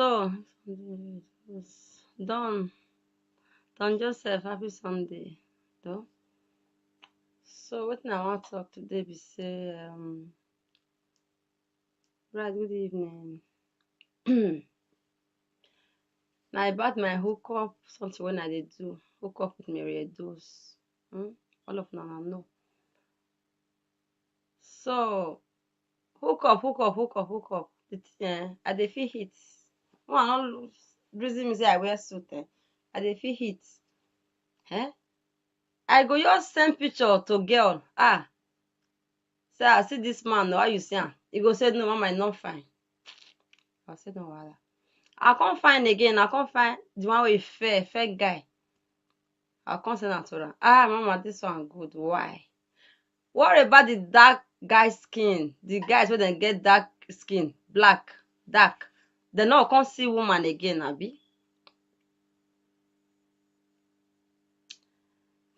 So, Don, Don Joseph, happy Sunday. Though. So, what I want to talk today be say, right, good evening. Now about my hookup, something when I did do, hook up with Mary Dose. All of them know. So, hook up. I dey feel heat. One, no reason me say I wear suit. I dey feel heat. Eh? I go just send picture to girl. Say I see this man. How you see am? He go say no, mama, I not fine. I say no, wahala. I can't find again. I can't find the one with fair guy. I can't send am to am. Mama, this one good. Why? What about the dark guy skin? The guys wey dem get dark skin, black, dark. Dem no come see woman again, abi?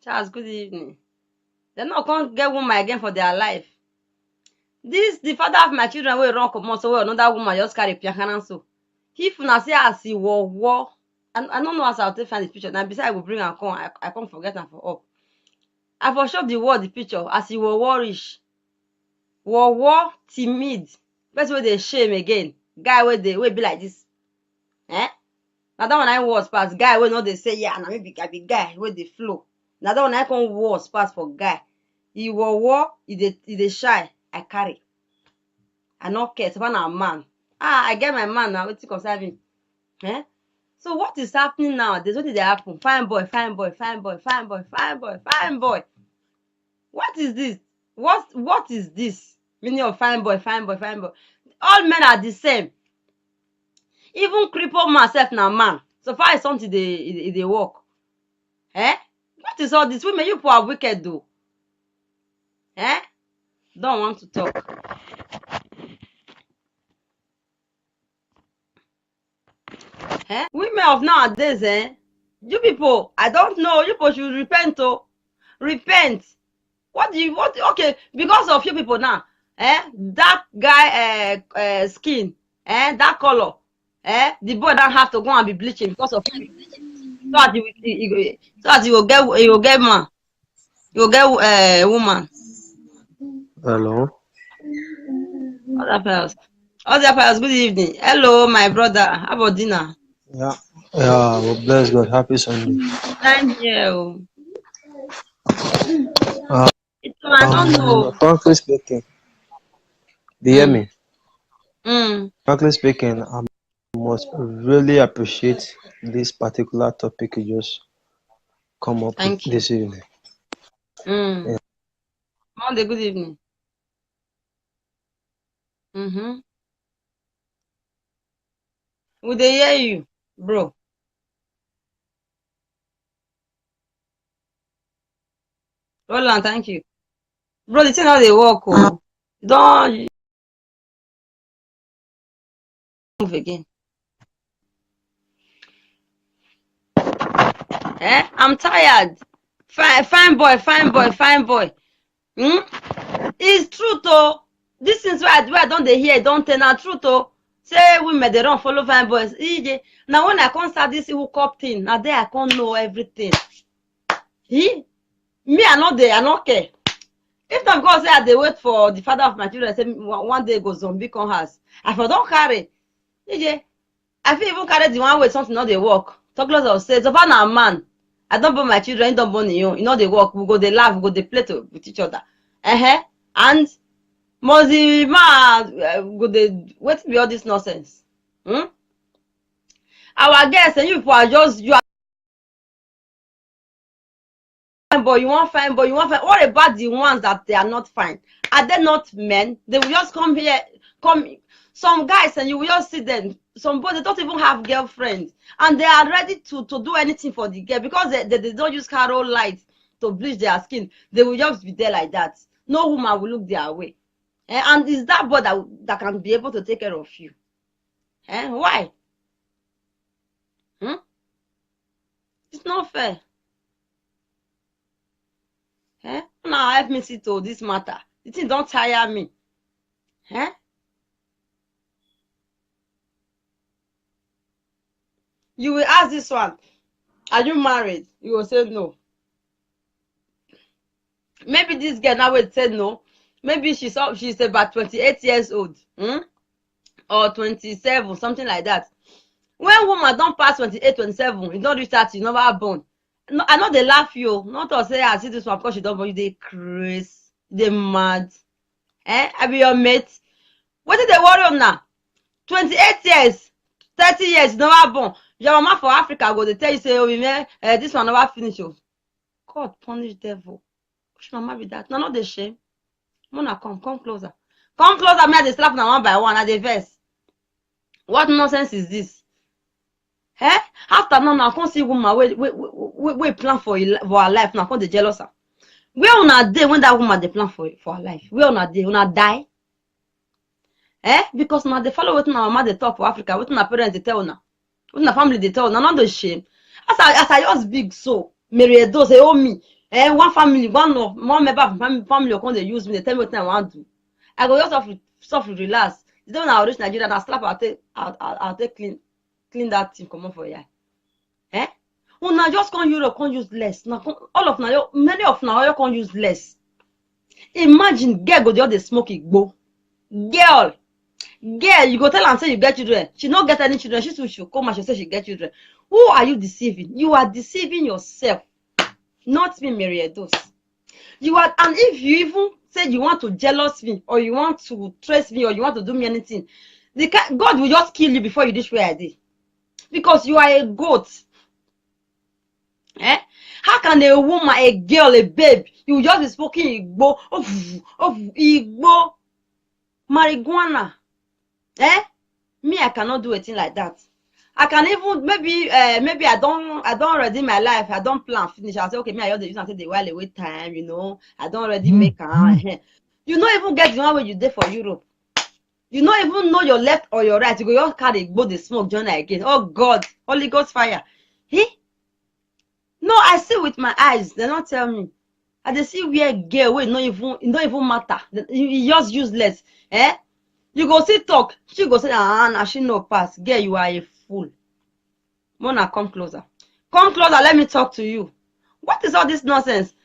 Charles, good evening. Dem no come get woman again for their life. This the father of my children wey run comot so wey another woman just carry piakana so. If una see as he war, I no know as I take find the picture. Na beside I go bring am come, I come forget am for up. I for show the world the picture as he war reach. War timid. Person wey dey shame again. Guy wey be like this. Na that one I worse pass. Guy wey no dey say yeah, na me be guy wey dey flow. Na that one I come worse pass for guy. He war, he dey shy. I carry. I no care. So na man. I get my man now. Wetin concern me? So what is happening now? There's what did happen? Fine boy. What is this? What is this? Meaning of fine boy. All men are the same. Even crippled man sef na man. So far as something they work. What is all this? Women, you people are wicked though. Don't want to talk. Women of nowadays, you people, I don't know. You people should repent. Repent. Okay, because of you people now, that guy skin, that color, the boy don't have to go and be bleaching because of you. So that he will get man. You will get woman. Hello. Other fellas, good evening. Hello, my brother. How about dinner? Yeah. Well, bless God. Happy Sunday. Time here. I don't know. Frankly speaking, do you hear me? Frankly speaking, I must really appreciate this particular topic you just come up with this evening. Yeah. Monday, good evening. We dey hear you, bro. Roland, thank you. Bro, the thing how they work, don't move again. I'm tired. Fine boy. It's true though. This is why I don't dey hear, don't tell na true though. Say women they don't follow fine boys. Now when I come start this hookup thing, now there I can't know everything. Me, I not care. If not because say I dey wait for the father of my children, say one day go zombie come house. I for don't carry. I feel even carry the one way something not dey work. Talk less of say, so far na man. I don't born my children, he don't born you. You know they work. We go they laugh, we go they play with each other. And must the man go they wait be all this nonsense? Our guests and you people are just you are fine boy, you want fine boy, you want fine. What about the ones that they are not fine? Are they not men? They will just come here, some guys and you will just see them. Some boys they don't even have girlfriends and they are ready to do anything for the girl because they don't use Carol light to bleach their skin. They will just be there like that. No woman will look their way. And is that boy that can be able to take care of you? Why? It's not fair. Now help me see to this matter. The thing don't tire me. You will ask this one, are you married? You will say no. Maybe this girl now will say no. Maybe she's about 28 years old. Or 27, something like that. When woman don't pass 28, 27, you don't reach 30, you never born. No, I know they laugh you. Not to say I see this one because she don't born you, they crazy, they mad. I be your mate. What did they worry on now? 28 years, 30 years, you never born. Your mama for Africa go, they tell you, say, oh, man, this one never finish. Oh. God punish devil. Which mama be that? No, not the shame. Mona, come closer. Come closer, me, they slap now one by one, at the verse. What nonsense is this? After now, I can't see woman we plan for her life. Now, I can't jealous her. Where on a day when that woman they plan for her life? Where on a day when I die? Because now they follow what my mama they talk for Africa, what my parents they tell now, what my family they tell now, not the shame. As I just big so, Mary Edo say, oh me, one family, one member of family come they use me, they tell me what I want to do. I go just soft relax. You don't know reach Nigeria, I slap I'll take clean that thing come on for you. Una just come Europe, can't use less. Now all of now, many of now you can't use less. Imagine girl go just the smoke it go. Girl, you go tell her and say you get children. She not get any children. She come and she say she get children. Who are you deceiving? You are deceiving yourself. Not me, Mary Edos. You are, and if you even say you want to jealous me, or you want to trace me, or you want to do me anything, God will just kill you before you reach where I did. Because you are a goat. How can a woman, a girl, a babe, you just be smoking Igbo, of Igbo, marijuana? Me, I cannot do a thing like that. I can even maybe I don't ready my life. I don't plan finish. I say okay, me I just use until the while away time. I don't already make You not even get the one where you there for Europe. You not even know your left or your right. You go just carry both the smoke journey again. Oh God, Holy Ghost fire. No, I see with my eyes. They don't tell me. I dey see where girl wey not even matter. You just useless. You go see talk. She go say, nah, she no pass. Girl, you are a fool. Mona, come closer. Come closer, let me talk to you. What is all this nonsense?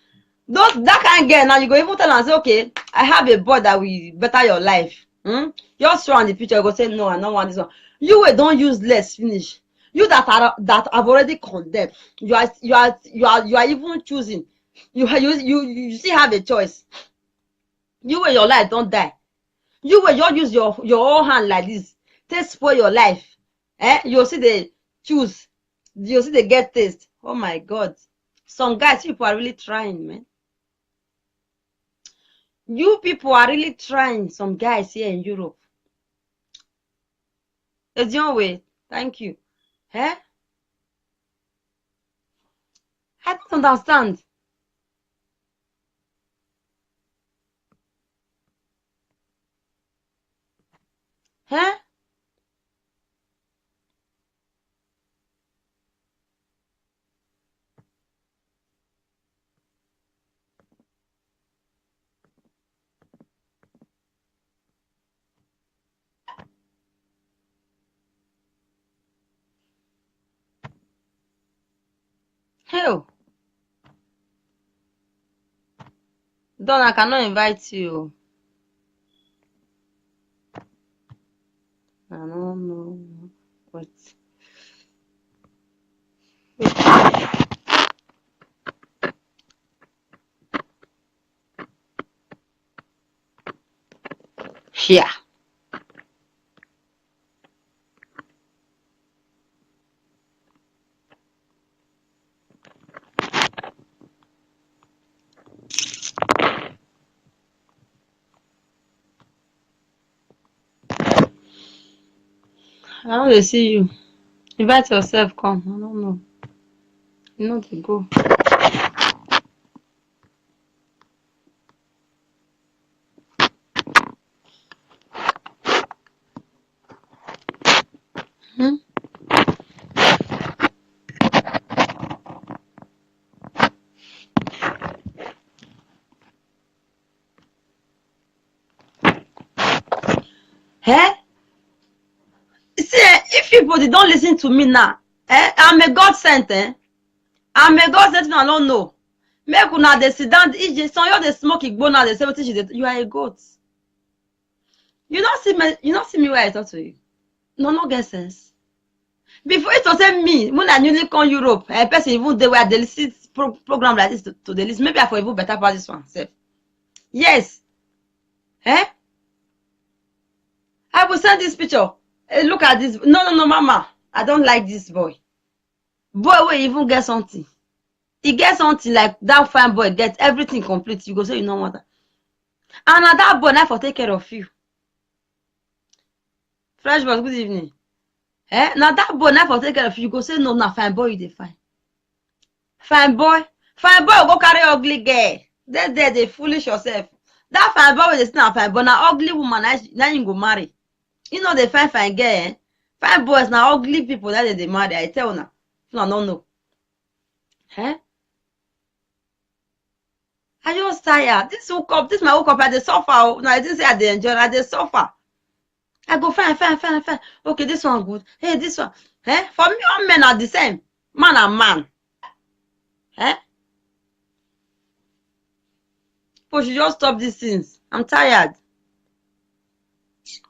That kind of girl, now you go even tell her and say, okay, I have a boy that will better your life. Just show on the picture, you go say, no, I don't want this one. You will don't use less, finish. You that have already condemned. You are even choosing. You still have a choice. You where your life don't die. You will just use your own hand like this. Take spoil your life. You'll see the choose. You'll see the get taste. Oh my God. Some guys, people are really trying, man. You people are really trying, some guys here in Europe. It's your way. Thank you. I don't understand. Hell. Don, I cannot invite you. I don't know what. Here. I don't want to see you. Invite yourself, come. I don't know. You know to go. See, if people they don't listen to me now, I'm a God sent, I'm a God sent, I don't know. Make una dey sit down, if some you dey smoke igbo now, dey say wetin you are a goat. You don't see me where I talk to you. No get sense. Before it was say me, when I newly come Europe, a person even they were the program like this to the list. Maybe I for even better pass this one. Self. Yes. I will send this picture. Look at this. No, mama. I don't like this boy. Boy will even get something. He gets something like that fine boy gets everything complete. You go say you know what. And that boy now for take care of you. Fresh boss, good evening. Now that boy now for take care of you go say no, fine boy you dey fine. Fine boy go carry ugly girl. They foolish yourself. That fine boy is not fine, but now ugly woman now you go marry. You know they fine girl. Fine boys now ugly people that they marry. I tell now. No, no. I just tired. This my hook up. I dey suffer. No, I didn't say I dey enjoy. I dey suffer. I go fine. Okay, this one good. Hey, this one. For me, all men are the same. Man and man. But you just stop these things. I'm tired.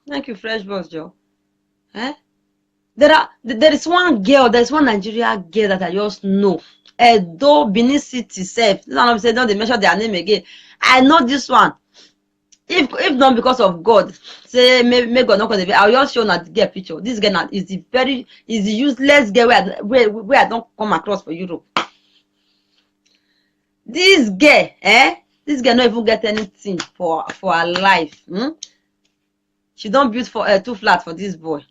Thank you, Fresh Boss Joe. There is one girl, there is one Nigeria girl that I just know. Though Benin City self. This one say don't they mention their name again. I know this one. If not because of God, say may God not gonna be. I'll just show that girl picture. This girl is the useless girl where I don't come across for Europe. This girl, this girl not even get anything for her life. She don't build for too flat for this boy.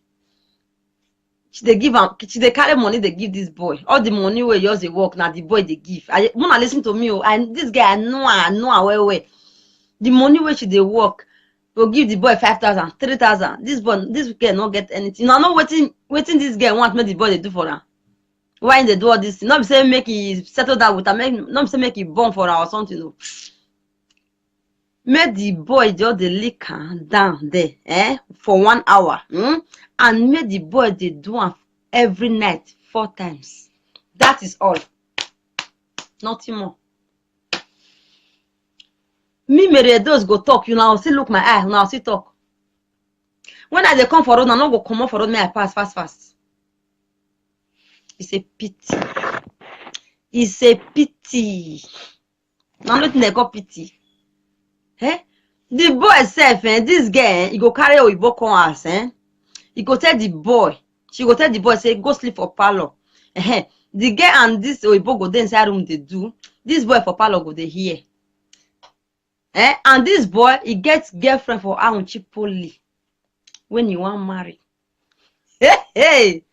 She dey carry money they give this boy. All the money where yours they work now the boy they give. Wanna listen to me? This guy I know her well. The money where she they work will give the boy 5,000, 3,000. This girl not get anything. Now not waiting this girl want make the boy they do for her. Why they do all this? Not be say make he settle down with her. Not be say make he born for her or something. No. Make the boy just the lick her down there, for 1 hour. And make the boy they do am every night 4 times. That is all. Nothing more. Me those go talk. You now see look my eye. Now see talk. When I they come for road, I not go come up for road. Me I pass fast. It's a pity. It's a pity. Now nothing they got pity. The boy self, this girl, he go carry Oyibo come house, he go tell the boy, she go tell the boy, say, go sleep for parlor. The girl and this Oyibo go there inside room, they do. This boy for parlor go they hear. And this boy, he gets girlfriend for Chipoli when you want marry. Hey.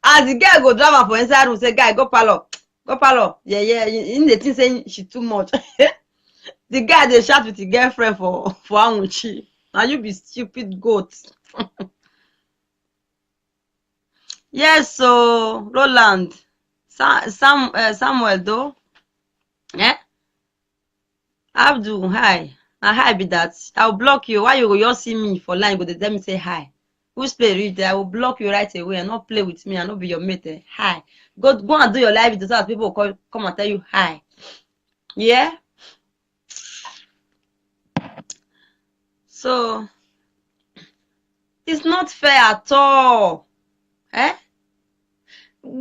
As the girl go drive her for inside room, say, guy, go parlor. Yeah. In the thing saying she too much. The guy they chat with the girlfriend for Anguchi. Now you be stupid goat. Yes, so Roland, Samuel though. Abdul, hi. Now hi be that. I'll block you. Why you go just see me for line? Go they tell me say hi. Who's play read? I will block you right away and not play with me and not be your mate. Hi. Go and do your live video so that people will come and tell you hi. Yeah. So it's not fair at all.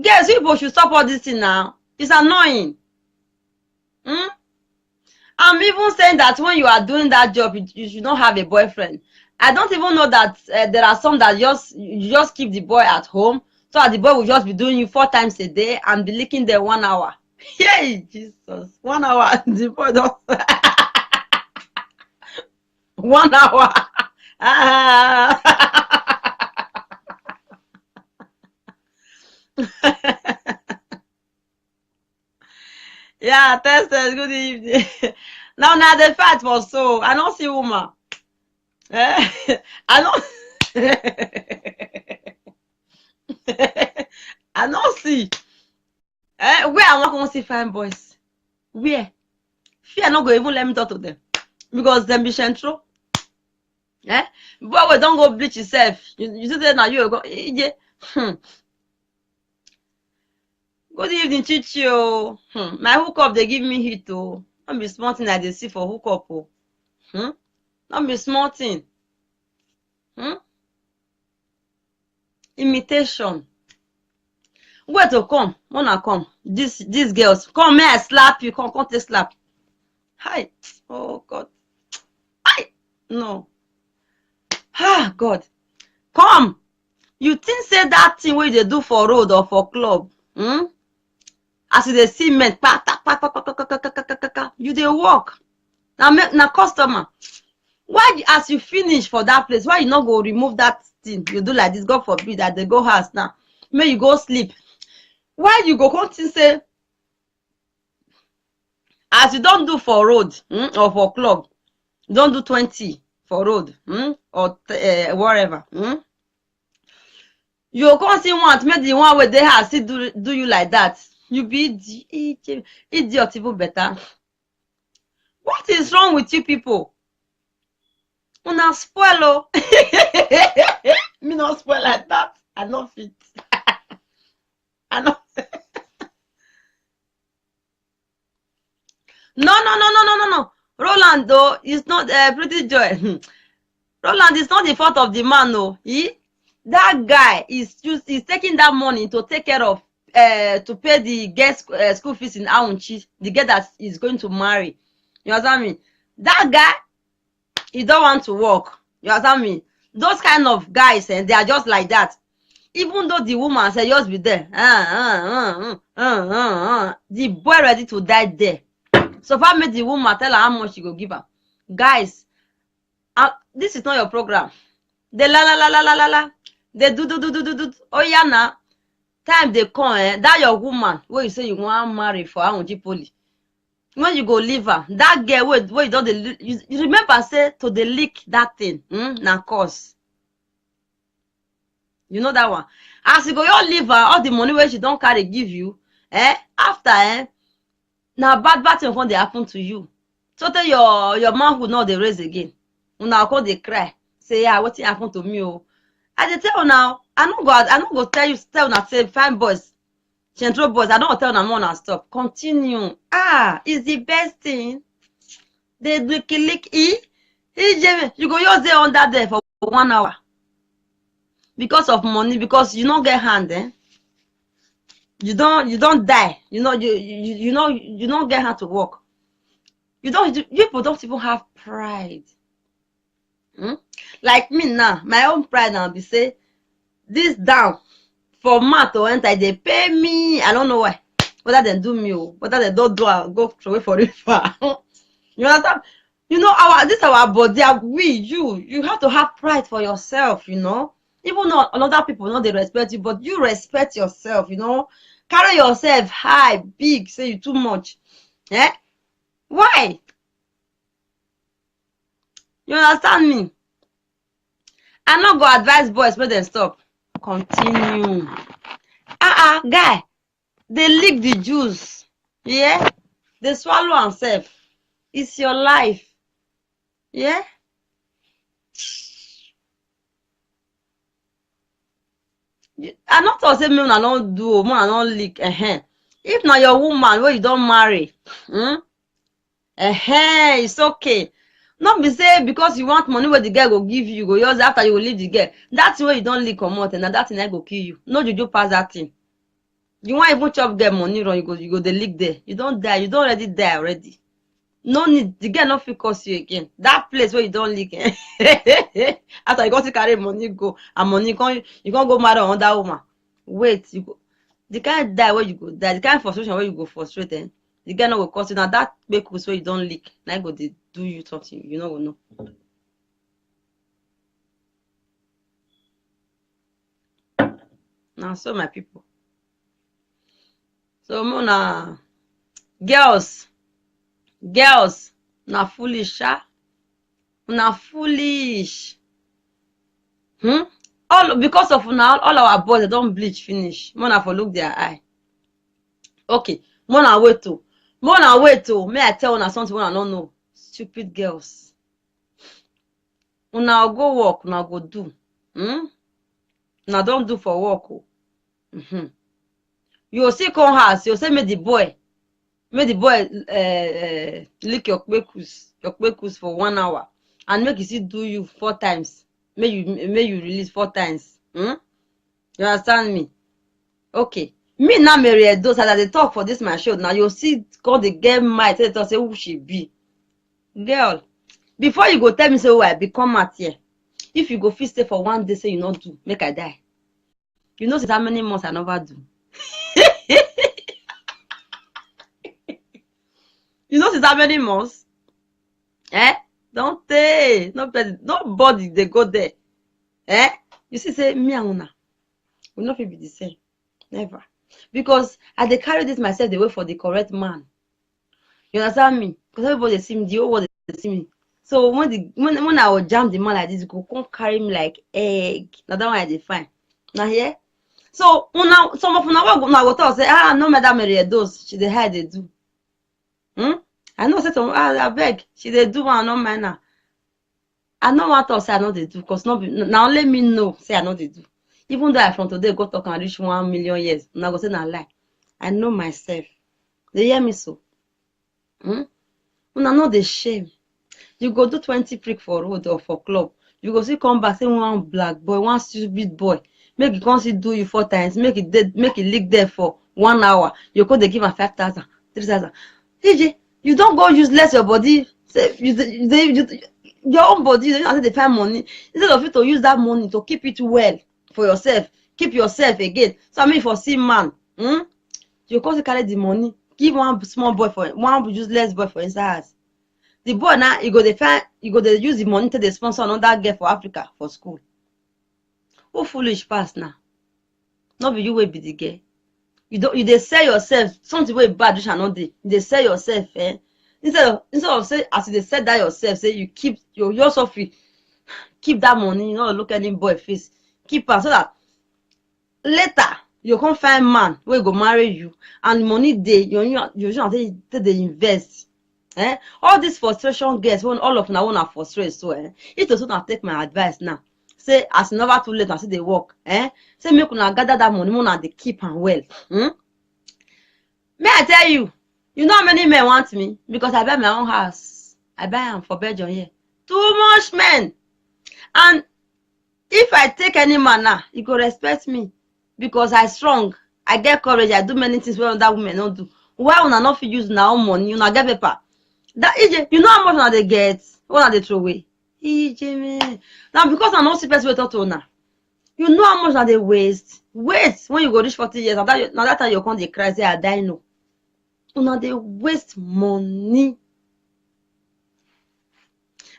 Guess people should stop all this thing now. It's annoying. I'm even saying that when you are doing that job, you should not have a boyfriend. I don't even know that there are some that you just keep the boy at home, so that the boy will just be doing you 4 times a day and be licking there 1 hour. Yay, Jesus. 1 hour. The boy don't 1 hour. Yeah, testers, good evening. Now the fact was so I don't see woman. I don't I don't see. Where I want to see fine boys. Where? Fear not go even let me talk to them. Because them be shentro. But we don't go bleach yourself. You say now you go. Good evening, Chichi. Oh. My hookup, they give me hit. Oh. Don't be small thing I dey see for hookup. Oh. Don't be small thing. Imitation. Wait to come. Wanna come. These girls. Come, may I slap you. Come take slap. Hi. Oh, God. Hi. No. Ah, God. Come. You think say that thing wey you dey do for road or for club? As you dey see men, you dey work. Na customer. Why as you finish for that place, why you no go remove that thing? You do like this, God forbid that they go house now. May you go sleep. Why you go come think say as you don do for road or for club, you don do 20 for road or whatever. You go come still want make the one wey dey house still do you like that. You be idiot even better. What is wrong with you people? Una spoil oh. Me not spoil like that. I no fit. I no. No. Roland though is not Pretty Joy. Roland is not the fault of the man. No, that guy is taking that money to take care of to pay the guest school fees in Aunchi, the girl that is going to marry. You understand me? That guy, he don't want to work. You understand me? Those kind of guys, they are just like that. Even though the woman say just be there, the boy ready to die there. So far, made the woman tell her how much she go give her. Guys, this is not your program. They la. They do. Oh yeah, now time they come, that your woman where you say you want to marry for Aunchi Poly. When you go leave her, that girl where you don't you remember say to the leak that thing, na cause. You know that one. As you go, you leave her, all the money where she don't carry give you, after now bad thing when they happen to you. So tell your man who know the raise again. Una go they cry. Say, yeah, what happened to me? Oh, I dey tell now. I don't go tell una say fine boys, Central boys. I don't tell una more and stop. Continue. It's the best thing. They lick. You go just there under there for 1 hour because of money, because you don't get hand. You don't die. You don't get hand to work. People don't even have pride. Like me now, my own pride now be say this down for man to enter, they pay me. I don't know why. Whether they do me or whether they don't do go away for it far. You understand? You know this our body. You have to have pride for yourself. You know, even though other people know they respect you, but you respect yourself. You know, carry yourself high, big. Say you too much. Why? You understand me? I not go advise boys make them stop. Continue. Guy, they lick the juice. Yeah? They swallow themselves. It's your life. Yeah? I not to say me I don't do, me I don't lick. If now your woman where you don't marry, it's okay. Not be say because you want money where the girl go give you, go yours after you will leave the girl. That's where you don't lick or more, and that thing I go kill you. No, you do pass that thing. You want even chop get money run, you go the lick there. You don't die, you don't already die already. No need, the girl not fit curse you again. That place where you don't lick, after you got to carry money go, and money you can't go marry another woman. Wait, you go the kind die where you go die, the kind of frustration where you go frustrate, the girl not go cause you. Now that make where you don't lick, now go they do you something, you know go know. Now so my people. So Mona girls, na foolish, na foolish. All because of now, all our boys they don't bleach finish. Mona for look their eye. Okay, Mona wait to. May I tell una something una don't know? Stupid girls. Una go work, una go do. Una don't do for work. You will see come house, you say make the boy lick your kpekus for 1 hour and make you do you 4 times. May you release 4 times. You understand me? Okay. Me now Mary those that they talk for this my show. Now you see God the girl might say who she be. Girl, before you go tell me say I become at here. If you go fit stay for 1 day, say you not do, make I die. You know since how many months I never do. You know since how many months? Don't say nobody they go there. You see, say me and una will not be the same. Never. Because I dey carry this myself the way for the correct man. You understand me? Because everybody see me, the whole world they see me. So when I will jam the man like this, go come carry me like egg. Now that one I define. Now here. So some of una go talk say, no Madam Mary those she dey hide they do. I know say some I beg she dey do one no mind now. I know what to say I know they do because now let me know say I know they do. Even though I from today go talk and reach 1 million years, now go say na lie. I know myself. They hear me so. Una know the shame. You go do 20 prick for road or for club. You go see come back say one black boy, one stupid boy. Make it come see do you 4 times. Make it lick there for 1 hour. You go they give her 5,000, 3,000. DJ, you don't go useless your body. Say your own body. You don't find money instead of you to use that money to keep it well for yourself. Keep yourself again. So I mean for see man, you go to carry the money. Give one small boy for one useless boy for inside house. The boy now you go to use the money to sponsor another girl for Africa for school. Who foolish pass now? Not be you will be the girl. You they sell yourself something way bad you shall not do. They sell yourself, instead of say as they said that yourself, say you keep yourself free. Keep that money, you know, look at any boy face. Keep her so that later you can't find man where go marry you and money day you should they invest. All these frustration girls when all of now wanna frustrate so it also not take my advice now. Say as never too late and see they work. Say make una gather that money and they keep and well. May I tell you, you know how many men want me? Because I buy my own house. I buy them for Belgium here. Too much men. And if I take any man now, he go respect me. Because I strong. I get courage. I do many things where other women don't do. Why una not fit use now money? You not get paper. That EJ, you know how much now they get? What are they throw away? EJ man. Now because I not see person talk to now. You know how much now they waste. Wait when you go reach 40 years. Now that time you come they cry say I die no. Una they waste money.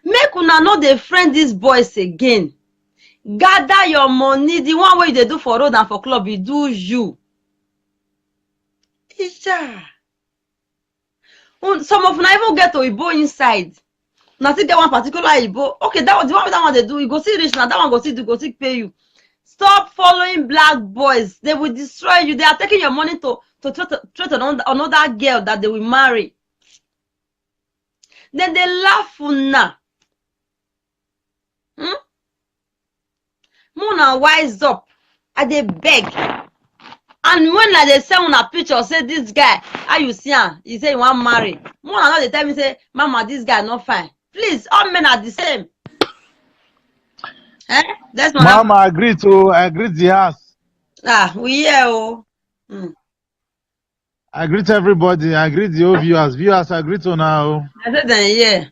Make una not dey friend these boys again. Gather your money. The one way they do for road and for club, you do you. Isha. Some of them even get to Igbo inside. Now see get one particular Igbo. Okay, that was the one they do. You go see rich now. That one go see pay you. Stop following black boys. They will destroy you. They are taking your money to treat another girl that they will marry. Then they laugh now. Mona wise up. I dey beg. And when they say on a picture, say this guy, how you see him? He say you want marry. Mona now they tell me say, Mama, this guy not fine. Please, all men are the same. That's my Mama, I agree the house. We here, oh. I greet everybody. I greet the old viewers. Viewers, I greet you now. I said then yeah.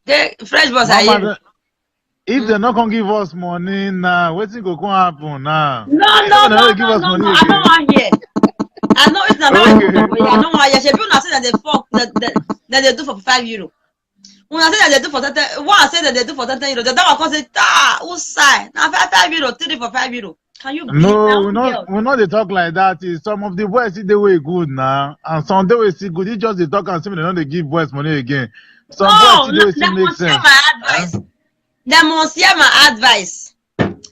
The fresh boss are here. If they're not gonna give us money now, what's going to happen now? No. I don't want here. I know it's not okay. I don't want here. She people say that they fuck that they do for €5. When I say that they do for 30, one say that they do for €30, the other one say, who's side? Now €5, 3 for €5. Can you? No, we're not they talk like that. Some of the boys see the way good now, and some they will see good. It's just they talk and say they don't they give boys money again. Some boys see make sense. My advice. They must hear my advice.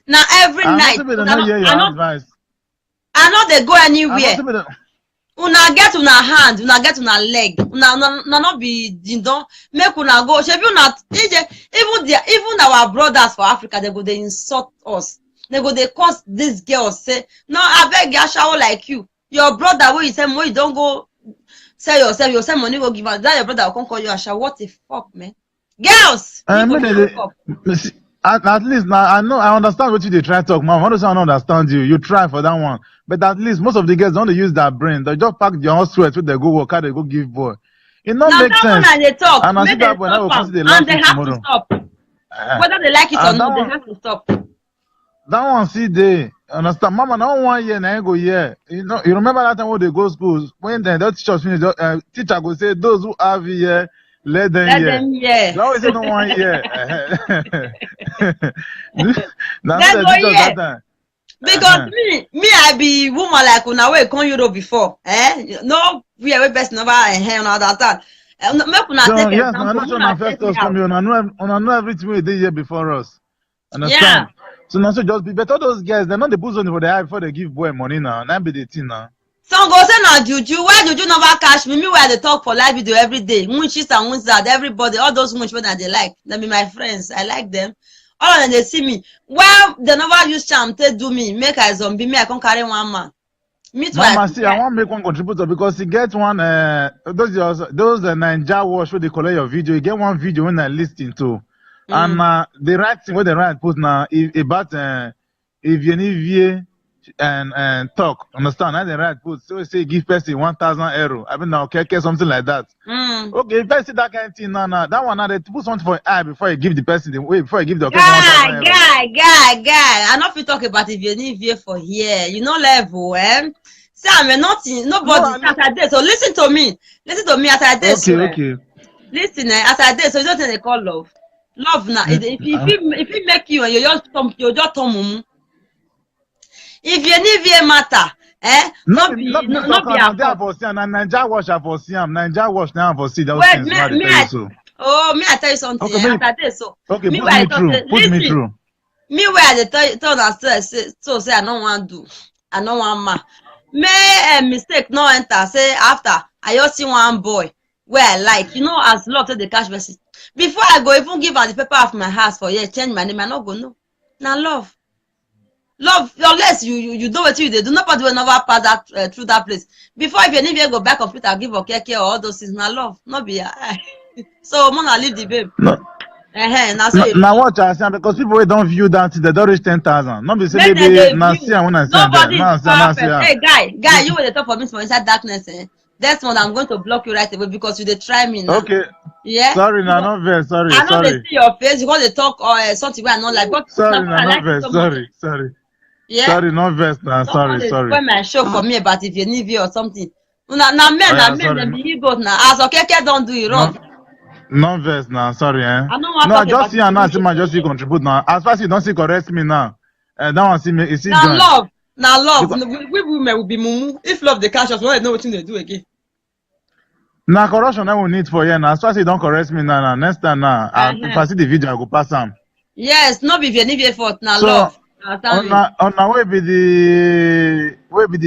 Now every night. I know they go anywhere. Una get una hand, una get una leg. Una not be dindon. Make una go. Even our brothers for Africa, they go they insult us. They go they curse this girl say, no, I beg you, shower like you. Your brother where you say money, you don't go sell yourself, you sell money, go give out. That your brother will come call you Asha. What the fuck, man? Girls! People wake up. At least now I understand what you they try to talk, mom. I don't understand you. You try for that one. But at least most of the girls don't use that brain. They just pack their own sweat with they go work out, they go give boy. It not make sense. And they talk, and I see that when I will consider and they have to stop. Whether they like it or not, they have to stop. That one see they understand. Mama, now 1 year now go year. You know, you remember that time when they go schools when they teach us finish, teacher go say those who have year let them hear. They always say no 1 year. That's the teacher that time. Because me, I be woman like when I went come Europe before. No, we are best never and all that. Make una take yes, I'm not sure first us from you. I know everything we did here before us. Understand? Yeah. So now so just be better. Those guys, they're not the boost on for the eye before they give boy money now. That be the thing now. Some go say na juju. Why juju never catch me? Me where they talk for live video every day. Munchies and Munzad, everybody, all those munch that they like. They be my friends. I like them. All of them they see me. Well, they never use charm to do me. Make I zombie me. I can't carry one man. Me too. Mama, see, I want to make one contributor because he get one. Those Ninja Wash where they collect your video. You get one video when I listen to. And the right thing where the right put now about if you need and talk, understand? And the right put so say give person 1,000 euro. I mean now something like that. Okay, if I see that kind of thing now, that one now they put something for eye before you give the person the way before you give the person 1,000 euro. Guy. I not fit talk about if you need for here. You know level, See, I'm nothing. Nobody as I did. So listen to me. Listen to me as I did. Okay. Listen, as I did. So you don't think they call love. Love now. If it make you and you just tom. If you need matter, not be for see and Ninja Wash for see Ninja Wash now for see those things. Me I tell you something. Okay, put me through. Me where I tell that so say I don't want to do. I don't want ma. May mistake no enter. Say after I just see one boy where I like. You know as love to the cash message. Before I go even give her the paper of my house for change my name, I not go no. Now love, unless you do what you do. Nobody will never pass that through that place. Before if you need to go back computer, give or all those things. Now love, not be. So I'm gonna leave the babe. No. Now what I say because people don't view that they don't reach 10,000. Not be say maybe now see I wanna say that. Hey guy, you were the top of me from inside darkness. That's one I'm going to block you right away because you they try me now. Okay. Yeah. Sorry, no, not very sorry. I know they see your face because they talk or something where I not like. But sorry, no, not very sorry. Yeah. Sorry, not vest now. Sorry. When my show for me about if you need you or something. Now men, them be egos now. As okay, don't do it wrong. No vest now. Sorry, I just see and now see my just see contribute now. As far as you don't see correct me now. That one see me. Is now love. We women will be mumu. If love the cash us, we don't know what they do again. Now correction I will need for you now. As far as you don't correct me now. Next time now, if I see the video, I go pass them. Yes, not if you need effort now. So, love. On now where be the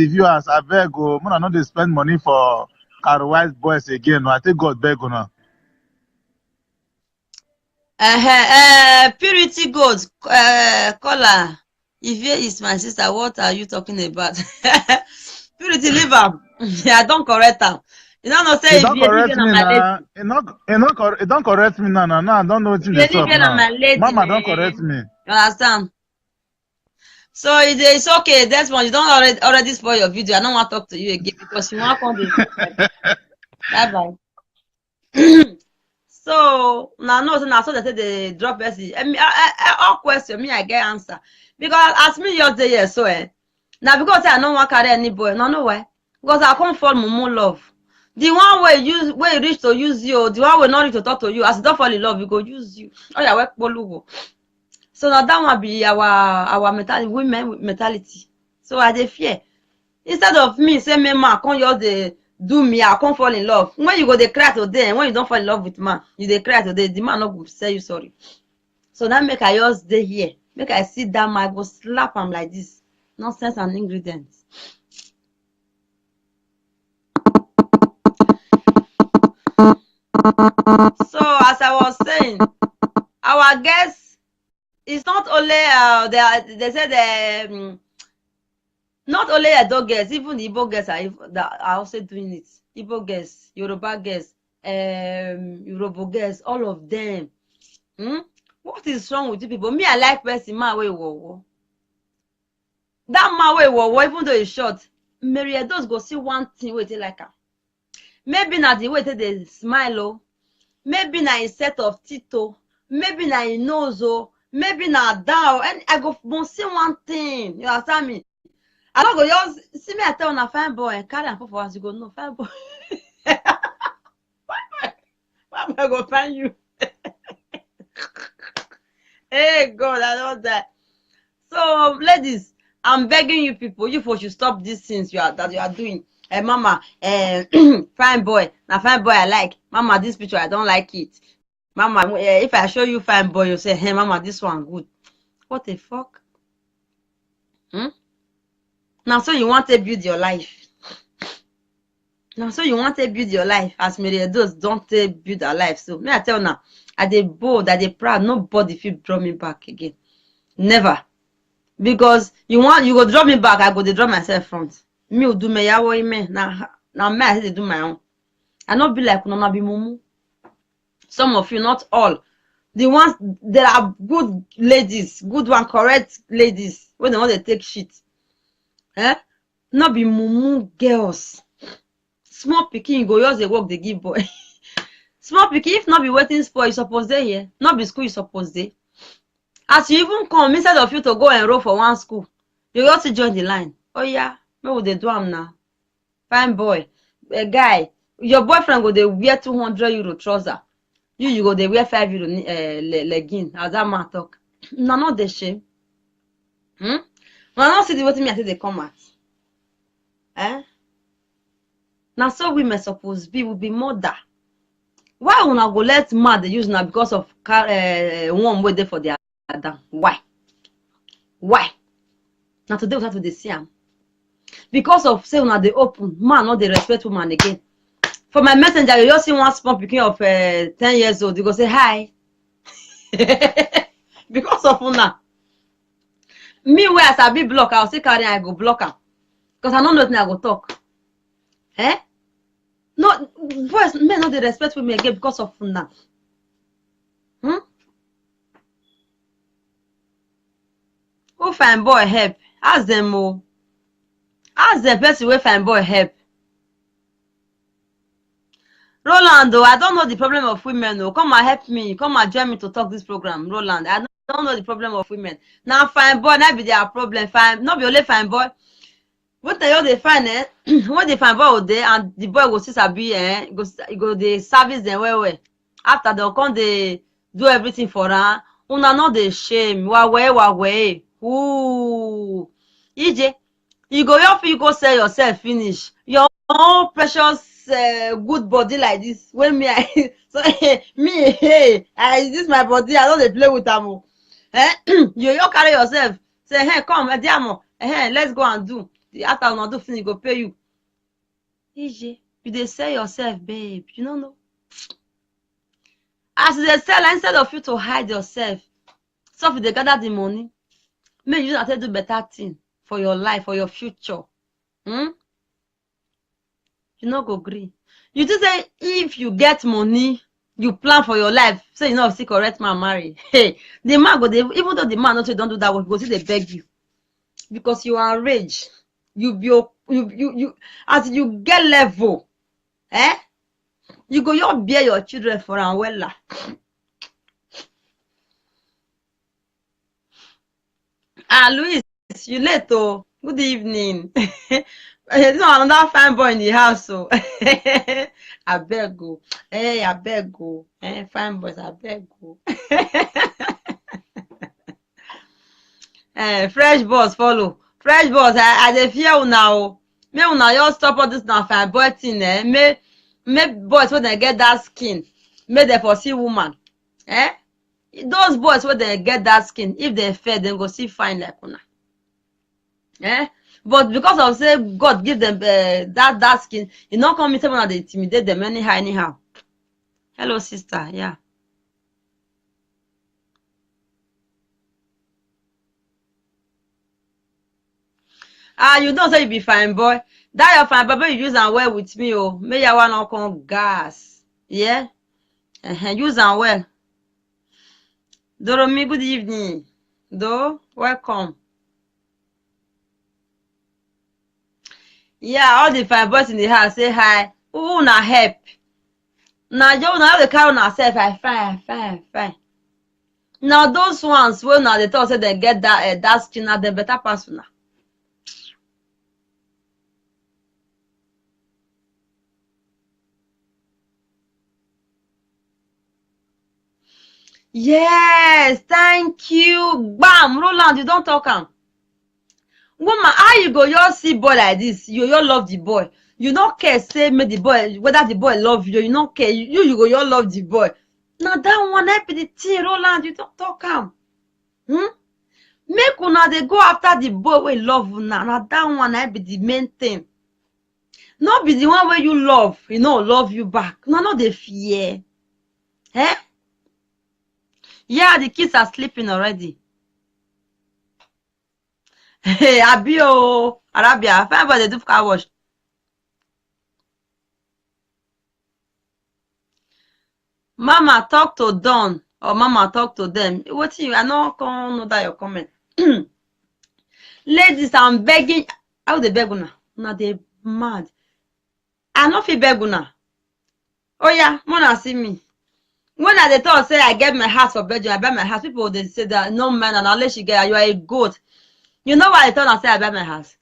viewers? I beg go. I know they spend money for Carwise boys again. No, I think God beg go now. Purity Gold, caller. Ivie is my sister. What are you talking about? Purity, leave her. Yeah, don't correct her. You don't say don't correct me now. It don't correct me now. No, I don't know what you say. Mama, don't correct me. You understand? So it's okay. That's one. You don't already spoil your video. I don't want to talk to you again because you want to come. Bye bye. So now so they say they drop message. All question me I get answer because as me yesterday so now because I don't want to carry any boy. No why because I can't fall mumu love. The one where you reach to use you, the one where not reach to talk to you. As you don't fall in love, we go use you. Oh yeah, work polugo. So now that one be our mentality, women mentality. So I dey fear. Instead of me say me man, come just dey do me, I can't fall in love. When you go dey cry today, and when you don't fall in love with man, you dey cry today. The man not go say you sorry. So that make I just stay here. Make I sit down, I go slap him like this. Nonsense and ingredients. So as I was saying, our guests is not only they say Not only Edo girls, even the Igbo girls are also doing it. Igbo girls, Yoruba girls, Yoruba girls, all of them. What is wrong with you people? Me, I like person man wey wo. That man wey wo, even though he's short, Mary Edo's go see one thing wey they like her. Maybe na the way they smile, oh. Maybe na a set of teeth, oh. Maybe na a nose, oh. Maybe na down, and I go see one thing. You understand me? I don't go just see me. I tell on a fine boy and carry and put for us. You go no fine boy. Why am I go find you? Hey God, I know that. So ladies, I'm begging you people, you folks should stop these things you are doing. Mama, fine boy, now fine boy I like. Mama, this picture I don't like it. Mama, if I show you fine boy, you say, hey mama, this one good. What the fuck? Now so you want to build your life. Now so you want to build your life. As many those don't build their life. So me I tell now, I dey bold, I dey proud, nobody feel draw me back again. Never. Because you go draw me back, I go dey draw myself front. Me will do me yawo me. Now me I say do my own. I not be like Nona be mumu. Some of you, not all. The ones there are good ladies, good one, correct ladies, when they want to take shit. Not be mumu girls. Small pikin go just dey work dey give boy. Small pikin, if not be waiting for you suppose dey here. Not be school you suppose dey. As you even come, instead of you to go enroll for one school, you just join the line. Oh yeah, me would they do am now? Fine boy, a guy, your boyfriend go dey wear 200 euro trouser. You go dey wear 5 euro legging. As that man talk, na not the shame. When I don't see the way me I say they come out. Now so women suppose be will be mother. Why una go let man dey use now because of one way there for their down? Why? Now today we have to see am. Because of say una dey open, man not dey respect woman again. For my messenger, you just see one small pikin of 10 years old, you go say hi. Because of una. Me where as I be block, I'll still carry I go block am. Because I don't know nothing I go talk. No, boys, men not dey respect women again because of una. Who fine boy help? Ask them oh. Ask the person where fine boy help. Roland, I don't know the problem of women. Oh, come and help me. Come and join me to talk this program. Roland, I don't know the problem of women. Now, fine boy, that be their problem. Fine, not be only fine boy. What they find, when they find boy there and the boy go see sabi, go they service them well. After they come, they do everything for her. Una not the shame. Wawe. Ooh, EJ, you go sell yourself finish. Your own precious good body like this. When me, so me, hey, this my body. I don't play with them. You carry yourself. Say, hey, come, Diamo, let's go and do. After una do finish, go pay you. EJ, you dey sell yourself, babe. You don't know. As they sell, instead of you to hide yourself, so if they gather the money, make you not do better thing for your life, for your future. You no go gree. You just say if you get money, you plan for your life. Say you know see correct man marry. Hey, the man go even though the man not say don't do that work, go see they beg you because you are enraged. You as you get level, you go you bear your children for an wella. Louis, you late oh. Good evening. There's another fine boy in the house, so I beg go. Hey, I beg go. Fine boys, I beg go. Fresh boss follow. Fresh boss, I dey fear una o. Make una just stop all this na fine boy thing. Make boys when they get that skin, make them for see woman. Those boys when they get that skin, if they fair, then go see fine like una. But because of say God give them that skin, you not come say when they intimidate them anyhow. Hello, sister. Yeah. You don't say you be fine boy. That your fine boy, you use and well with me, oh. May you want to come gas. Yeah? Use and well. Doromi, good evening. Do, welcome. Yeah, all the fine boys in the house say hi. Who na help? Now you now the car on herself, fine. Now those ones when now they thought say they get that skin, now they better pass now. Yes, thank you. Bam, Roland, you don't talk am. Woman, how you go just see boy like this? You love the boy. You don't care, say make the boy, whether the boy love you, you don't care. You go, you love the boy. Now that one help the thing, Roland, you don't talk am. Make una dey go after the boy wey love una. Now that one help the main thing. Not be the one where you love, love you back. No, they fear. Eh? Yeah, the kids are sleeping already. Hey, Abio, Arabia, fine boy, they do car wash. Mama talk to Don or Mama talk to them. What you? I not know that your comment. Ladies, I'm begging. How they beg una? Now they mad. I no fit beg una. Oh yeah, wanna see me. When I thought say I get my house for Belgium, I buy my house. People they say that no man and unless you get you are a goat. You know why I thought I say I buy my house?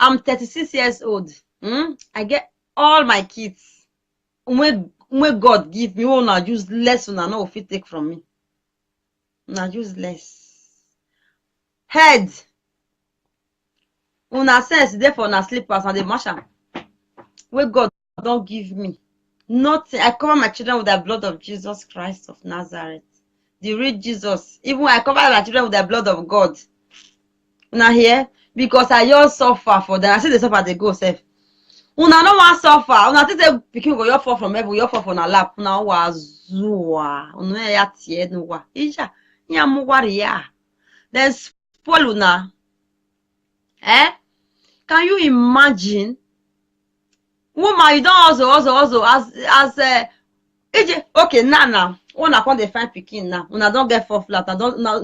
I'm 36 years old. I get all my kids. When God give me, una use less una no fit take from me. Una use less. Head. Una sense there for una slippers and the marshal. Where God don't give me. Nothing. I cover my children with the blood of Jesus Christ of Nazareth. The real Jesus. Even I cover my children with the blood of God. Una here? Because I just suffer for them. I see they suffer, they go safe. Una no want suffer. Una think say pikin go your fall from heaven, your fall from a lap. Una wa zua. Una ya tie no wa. Isha. Nya mu waria. Then spoil una. Can you imagine? Woman, you don't also as okay now. Una come dey find pikin now. Una don't get 4 flat. I don't now.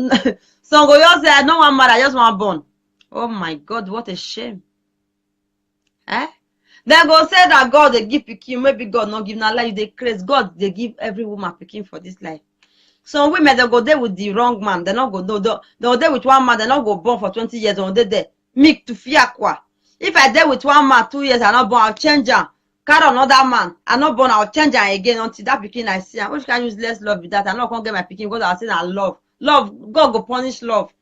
Some go just say I don't want marry, I just want born. Oh my God, what a shame. Then go say that God they give pikin, maybe God not give na life, they craze. God they give every woman pikin for this life. Some women they go there with the wrong man, they not go they go there with one man, they not go born for 20 years on they there. Meek to fear kwa. If I there with one man 2 years, I not born, I'll change her. Carry another man, I not born, I'll change her again until that pikin I see. Which can use less love with that? I not gonna get my pikin because I say I love. Love, God go punish love.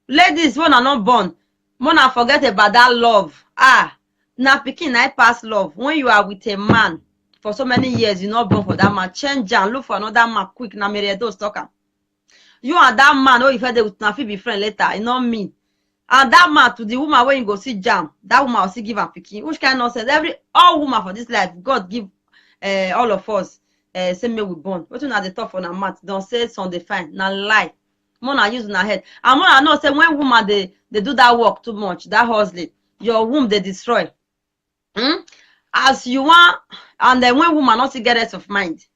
Ladies, when are not born, wanna forget about that love. Now pikin I pass love. When you are with a man for so many years, you not born for that man. Change and look for another man quick. Now marry those talker. You and that man, if they with Nafi be friend later, it not me. And that man to the woman when you go see jam, that woman will still give her pikin. Which kind of nonsense? All woman for this life, God give all of us same way we born. What you at the top on a mat? Don't say Sunday fine. Now lie. Mona use in her head. And Mona know say when woman they do that work too much, that hustling, your womb they destroy. As you want, and then when woman not get rest of mind.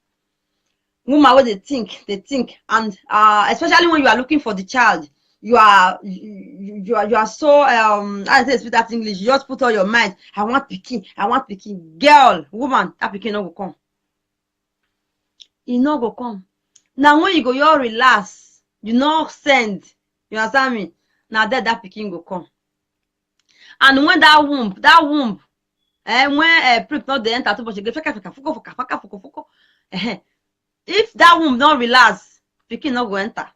Woman where they think, and especially when you are looking for the child, you are so I say speak that English, you just put all your mind. I want pikin. Girl, woman, that pikin no go come. It no go come. Now when you go, you relax, you no send. You understand me? Now that pikin go come. And when that womb, when prick not the enter too much, fuko. If that womb don't relax, pikin no go enter.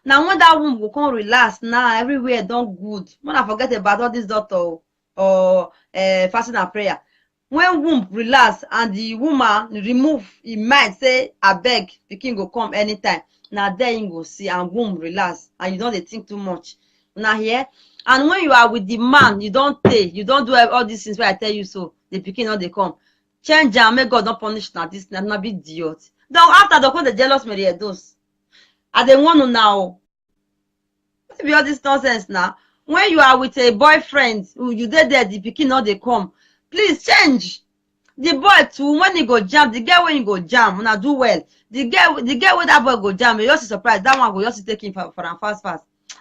Now when that womb will come relax, now everywhere don't good. When I forget about all this doctor or fasting and prayer. When womb relax and the woman remove, he might say, I beg, pikin go come anytime. Now there you go see and womb relax and you don't think too much. Now here. And when you are with the man, you don't do all these things where I tell you so. The pikin not they come. Change and make God not punish now this not be idiot. Then after the call the jealous Mary those. I they want to now. What be all this nonsense now? when you are with a boyfriend, you dey there, the pikin no dey come. Please change. The boy too, when he go jam, the girl when he go jam, una do well. The girl with that boy go jam, you just surprise. That one go just take him for am fast.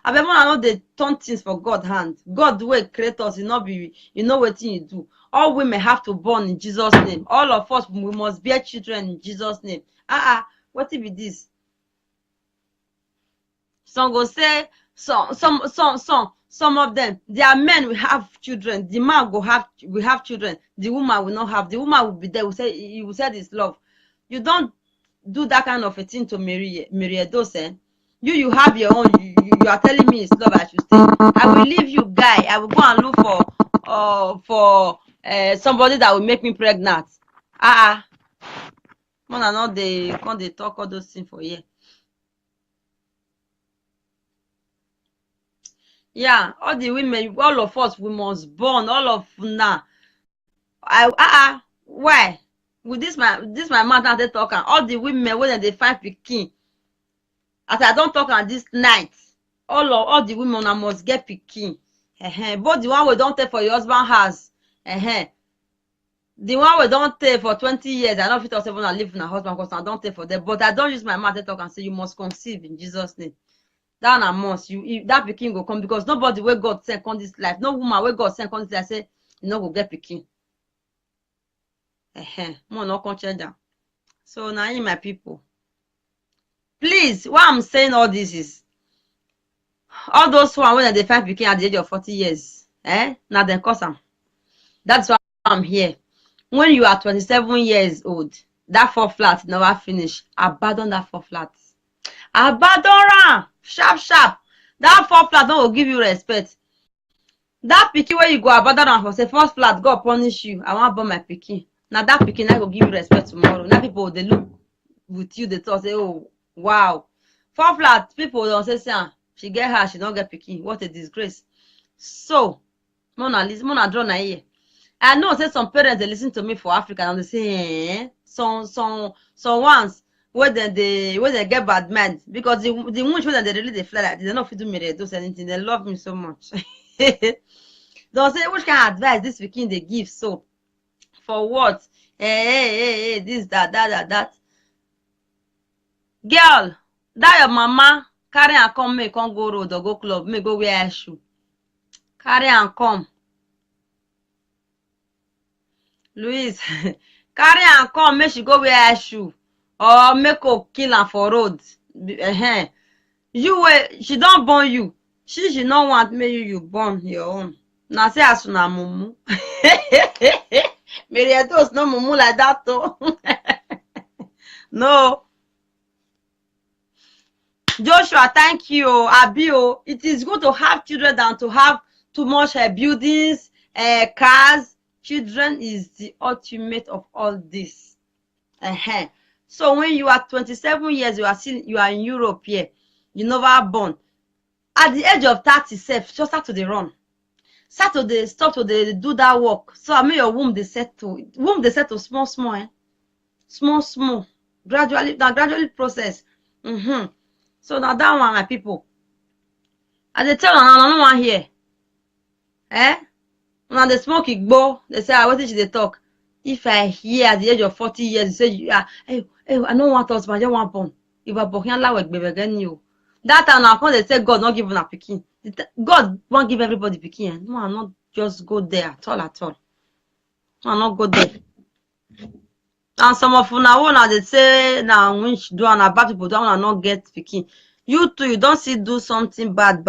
I bet I know they turn things for God hand. God the way create us, you know wetin you do. All women have to born in Jesus' name. All of us, we must bear children in Jesus' name. What be this? Some go say some of them, their men will have children. The man will have children. The woman will not have. The woman will be there. You will say this love. You don't do that kind of a thing to Mary Dose. You have your own. You are telling me it's love I should stay. I will leave you, guy. I will go and look for somebody that will make me pregnant. Man, I know they talk all those things for you. Yeah, all the women, all of us, we must born. All of now. Why? With this my man that they talking. All the women when they find pikin. As I don't talk on this night, all the women must get pikin. Both the one we don't take for your husband house. The one we don't take for 20 years. I don't fit us even live in a husband because I don't take for them. But I don't use my mouth to talk and say you must conceive in Jesus' name. That a must. That pikin go come because nobody wey God send on this life. No woman wey God send on this life say you no go get pikin. More no come change am. So now you my people. Please, why I'm saying all this is all those one when they find pikin at the age of 40 years. Now they cause them. That's why I'm here. When you are 27 years old, that 4 flat never finish. Abandon that 4 flat. Abandon am. Sharp. That 4 flat don't will give you respect. That pikin where you go abandon am for say 1st flat, God punish you. I want born my pikin. Now that pikin I go give you respect tomorrow. Now people they look with you, they talk say, oh wow. 4 flat, people don't say, she get her, she don't get pikin. What a disgrace. So, Mona draw na here. I know say some parents they listen to me for Africa and they say, some ones when they get bad mind because the ones when they really they fly like they don't fit do me they do anything. They love me so much. Don't say which kind of advice this pikin they give so for what? Hey, this that. Girl, that your mama carry and come make come go road or go club, make go wear shoe. Carry and come. Louise, carry and come make she go wear shoe or make her kill am for road. You she don't born you. She don't want me you born your own. Now say as una mumu. Mary Dose no mumu like that though. No. Joshua, thank you. Abio, it is good to have children than to have too much buildings, cars. Children is the ultimate of all this. So when you are 27 years, you are in Europe here, you never born. At the age of 30, just start to run. Start to do that work. So I mean your womb they settle small, small. Gradually process. So now that one, my people. As they tell no one here. Now they smoke igbo, they say, what did they talk? If I hear at the age of 40 years, you say, hey, I don't want us, but I don't want born. If I born, again you. That time now, they say God not giving a pikin. God won't give everybody pikin. No, I'm not just go there at all. No, I'm not go there. And some of now they say now when she do and bad people don't not get pikin. You too, you don't see do something bad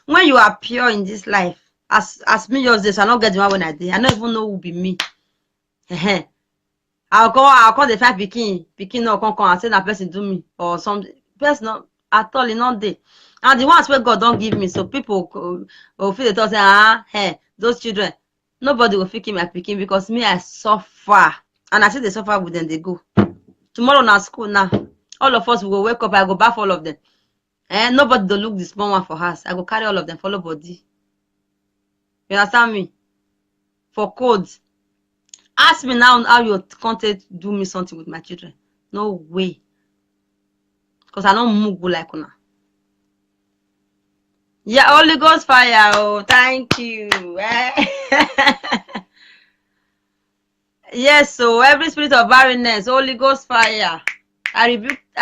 when you are pure in this life, as me just this, I not get the one when I did. I don't even know who be me. I'll call the 5 pikin no come and say that person do me or something. Person not at all, not there. And the ones where God don't give me, so people will feel the thought say, those children, nobody will feel my pikin because me I suffer, and I see they suffer with them. They go tomorrow now school now. All of us will wake up. I go bath all of them. Nobody will look the small one for us. I go carry all of them, follow body. You understand me? For codes. Ask me now how you can't do me something with my children. No way. Because I don't move like una. Yeah, Holy Ghost fire. Oh, thank you. Yes, so every spirit of barrenness, Holy Ghost fire. I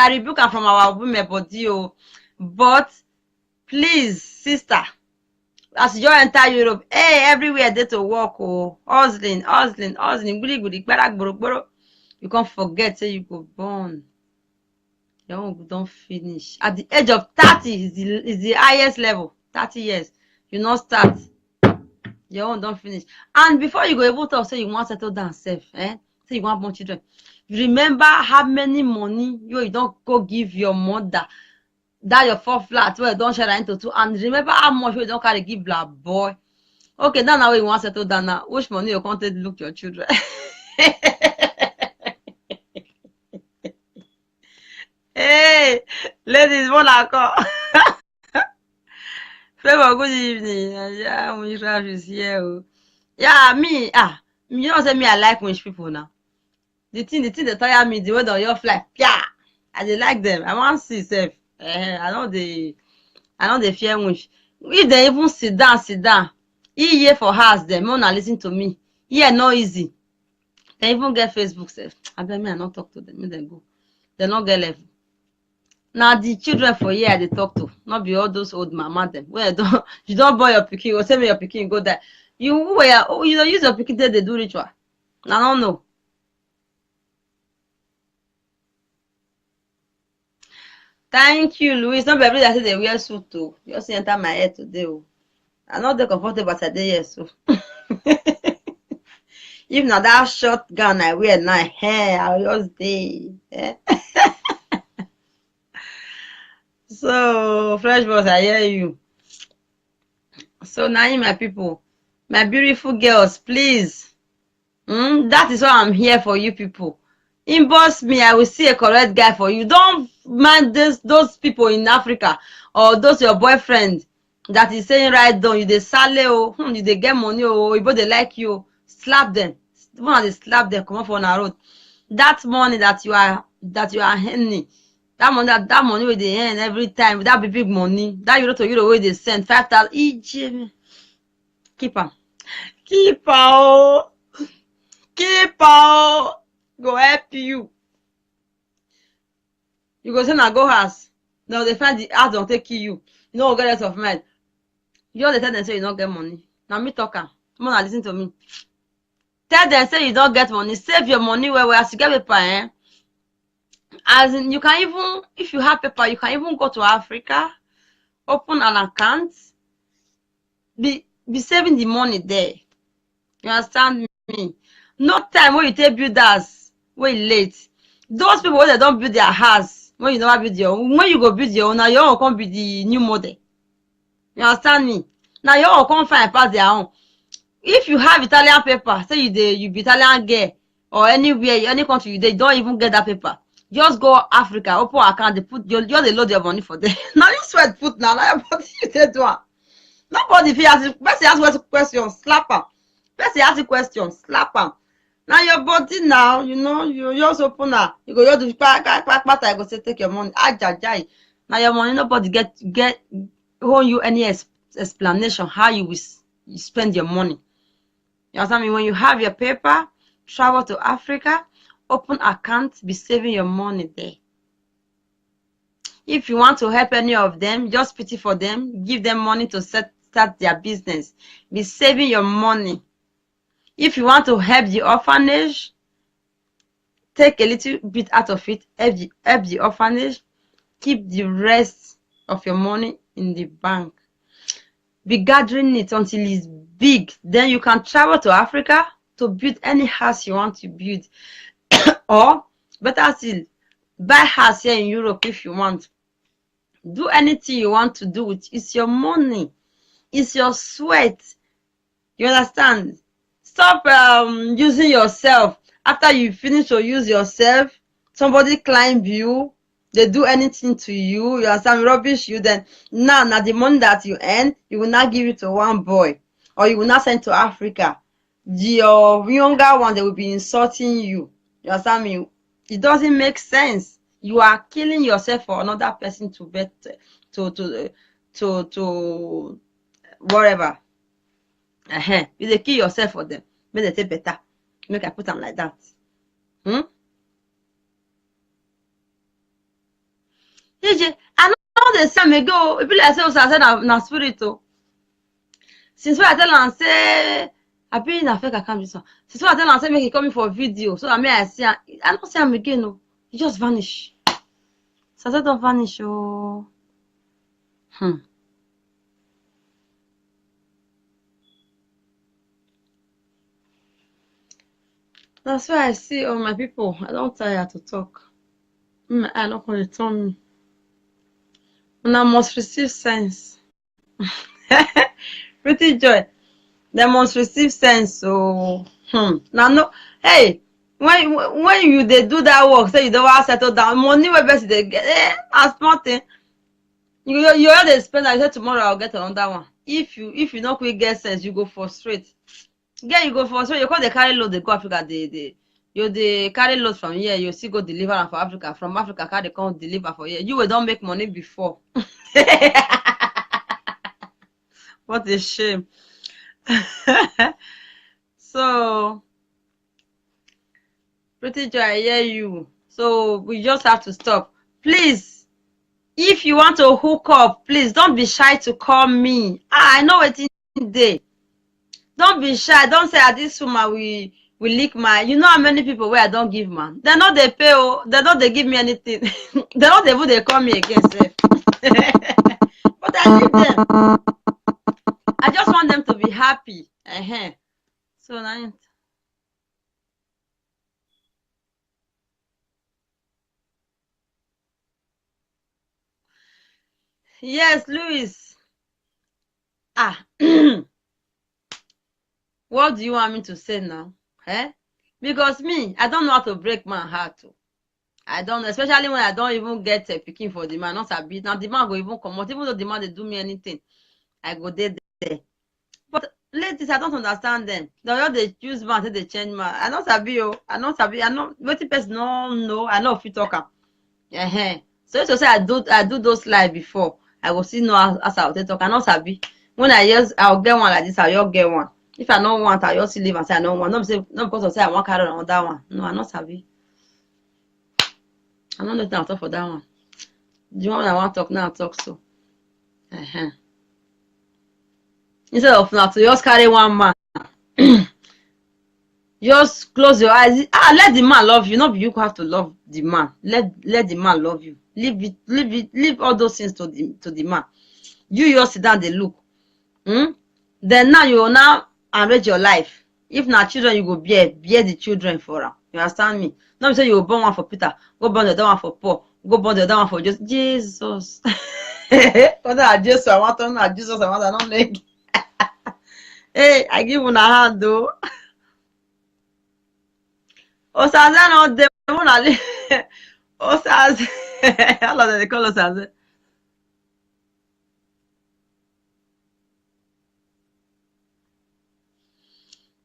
rebuke her from our women body. Oh. But please, sister, as you enter Europe, hey, everywhere they to work, oh, hustling, you can't forget, say you go born. Your own don't finish. At the age of 30 is the highest level. 30 years. You not start. Your own don't finish. And before you go able to say you want to settle down safe, say you want more children. Remember how many money you don't go give your mother. That your 4 flats where you don't share into 2. And remember how much you don't carry give black boy. Okay, now you want to settle down now. Which money you can't look your children? Hey, ladies, what I call. Favor, good evening. Yeah, Witchcraft is here. Oh. Yeah, me, you know, say me, I like witch people now. The thing they tire me, the way on your fly, yeah, I dey like them. I want to see self. I know they fear witch. If they even sit down, here for house, them, Mona listen to me. Here, no easy. They even get Facebook self. I bet me, I not talk to them. Make them go. They not get level. Now the children for here they talk to, not be all those old mama them. Where you don't boy your pikin, or send me your pikin go there. You don't use your pikin there they do ritual. I don't know. Thank you, Louis. Not every day I say they wear suit too. You just enter my head today. Oh. I'm not that comfortable as I did here, so. If not that short gown I wear now, hair, I'll just day. Eh? So, fresh boss, I hear you. So now, my people, my beautiful girls, please. That is why I'm here for you people. Inbox me, I will see a correct guy for you. Don't mind those people in Africa or those your boyfriend that is saying right down, you dey sale you dey get money you both they like you, slap them. When they slap them, come up on a road. That money that you are earning, that money where they earn every time, that big money, that euro to euro where they send 5,000 each. Keep am. Keep am. Keep am. Go help you. You go say na go house. No, they find the house don't take you. You no get rest of mind. You just tell them say you don't get money. Now me talk am. Come on, listen to me. Tell them say you don't get money. Save your money well as you get paper, As in, you can even, if you have paper, you can even go to Africa, open an account, be saving the money there. You understand me? No time when you take builders, when you late. Those people that don't build their house, when you never build your own, when you go build your own, now your own come be the new model. You understand me? Now your own come find pass their own. If you have Italian paper, say you be Italian girl or anywhere, any country you don't even get that paper. Just go Africa, open account, they put you just load your money for them. Now you sweat put now your body you dey do am. Nobody fit ask question, slap am. Person ask you question, slap am. Now your body now, you know, you just open am. You go just do I go say take your money. Ajajai. Now your money, nobody get hold you any explanation how you spend your money. You understand me? When you have your paper, travel to Africa, open account, be saving your money there. If you want to help any of them, just pity for them, give them money to start their business. Be saving your money. If you want to help the orphanage, take a little bit out of it, help the orphanage, keep the rest of your money in the bank. Be gathering it until it's big. Then you can travel to Africa to build any house you want to build. Or, better still, buy house here in Europe if you want. Do anything you want to do with it's your money. It's your sweat. You understand? Stop using yourself. After you finish to use yourself, somebody climb you, they do anything to you, you understand, rubbish you, then now the money that you earn, you will not give it to one boy, or you will not send to Africa. Your younger one, they will be insulting you. You understand me? It doesn't make sense. You are killing yourself for another person to to whatever. You dey kill yourself for them. Make they take better. Make I put them like that. I know the same ago. If like say I said na spirit o. Since when I tell am say I be na fake account this one. Since when I tell am say make he come for video, so I mean I see am. I don't see him again. No, he just vanish. So I don't vanish. Oh. That's why I see all my people. I don't tire to talk. I don't want to turn me. And I must receive sense. Pretty joy. They must receive sense. So now no. Hey, when you they do that work, say you don't want to settle down. Money will best they get. That's nothing. You already spend. I said tomorrow I'll get another one. If you not quick get sense, you go frustrate. Yeah, you go frustrate. You call the carry load. They go Africa. They carry load from here. You see go deliver them for Africa. From Africa, carry come deliver for here. You will don't make money before. What a shame. So, Pretty Joy, I hear you. So we just have to stop. Please, if you want to hook up, please don't be shy to call me. I know it's in day. Don't be shy. Don't say at this woman we leak my. You know how many people where I don't give man. They know they pay. They know they give me anything. They know they call me again. But I leave them. I just want them to be happy. So now. Yes, Louis. What do you want me to say now? Because me, I don't know how to break my heart. I don't know, especially when I don't even get a picking for the man. Not a bit. Now the man go even come out. Even though the man they do me anything, I go there. But ladies, I don't understand them. They all they choose man, they change man. I don't sabi. I know what the person no know. I know if you talk. So to say I do those live before. I will see no as I talk. I not sabi. When I'll get one like this, I'll get one. If I don't want, I'll just leave and say I don't want. Not because I say I want carry on that one. No, I not sabi. I don't know nothing I'll talk for that one. The one I want to talk now, I'll talk so. Instead of now to just carry one man. Just close your eyes. Let the man love you. Not you have to love the man. Let the man love you. Leave all those things to the man. You just sit down, they look. Then now you will now arrange your life. If not children, you go bear the children for her. You understand me? Not say you will born one for Peter, go born the other one for Paul, go born the other one for just Jesus. Jesus, I want to know Jesus, I want to know make. Hey, I give una hand though. Osaze no dey una li. Osaze. All of them they call Osaze.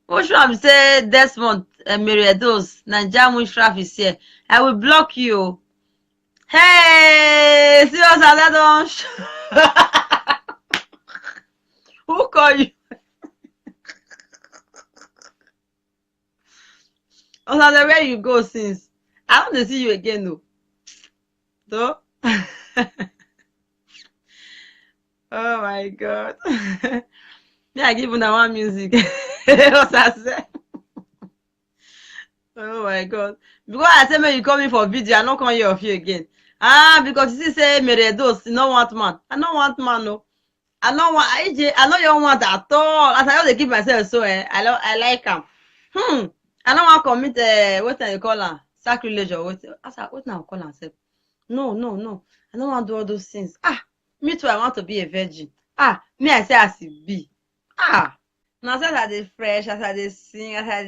Mushraf say Desmond Meriados, Naija Mushraf is here. I will block you. Hey, see Osaze don't. Who call you? Osaze, where you go since? I want to see you again, though. Though? Oh my God. Me, I give you that one music. Osaze. Oh my God. Because I say, man, you call me for video, I don't come here of you again. Because you see, say, Meredos, you don't want man. I don't want man, no. I don't want, I know you don't want at all. As I always keep myself so, I like him. I don't want to commit, what do you call her? Sacrilege or what now call herself? No. I don't want to do all those things. Me too, I want to be a virgin. Me, I say as it be. Now, as I dey fresh, as I dey sing, as I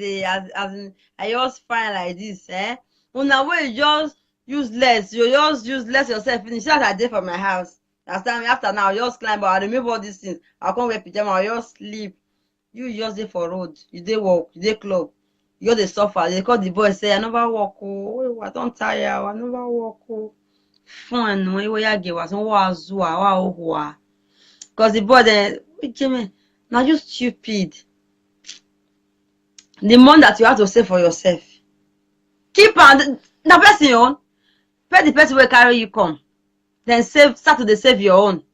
just find like this, Una way you just useless, you just useless yourself finish. That's I did for my house. Last time after now, I just climb, I'll remove all these things. I'll come wear pajama, I'll just sleep. You just dey for road, you dey work, you dey club, you dey suffer. They call the boy say, I never walk, I don't tire, I never walk. Fun, we ya get was one was wa. Because the boy then, Jimmy, now you stupid. The money that you have to save for yourself. Keep on the person your own. Pay the person will carry you come. Then save, start to save your own.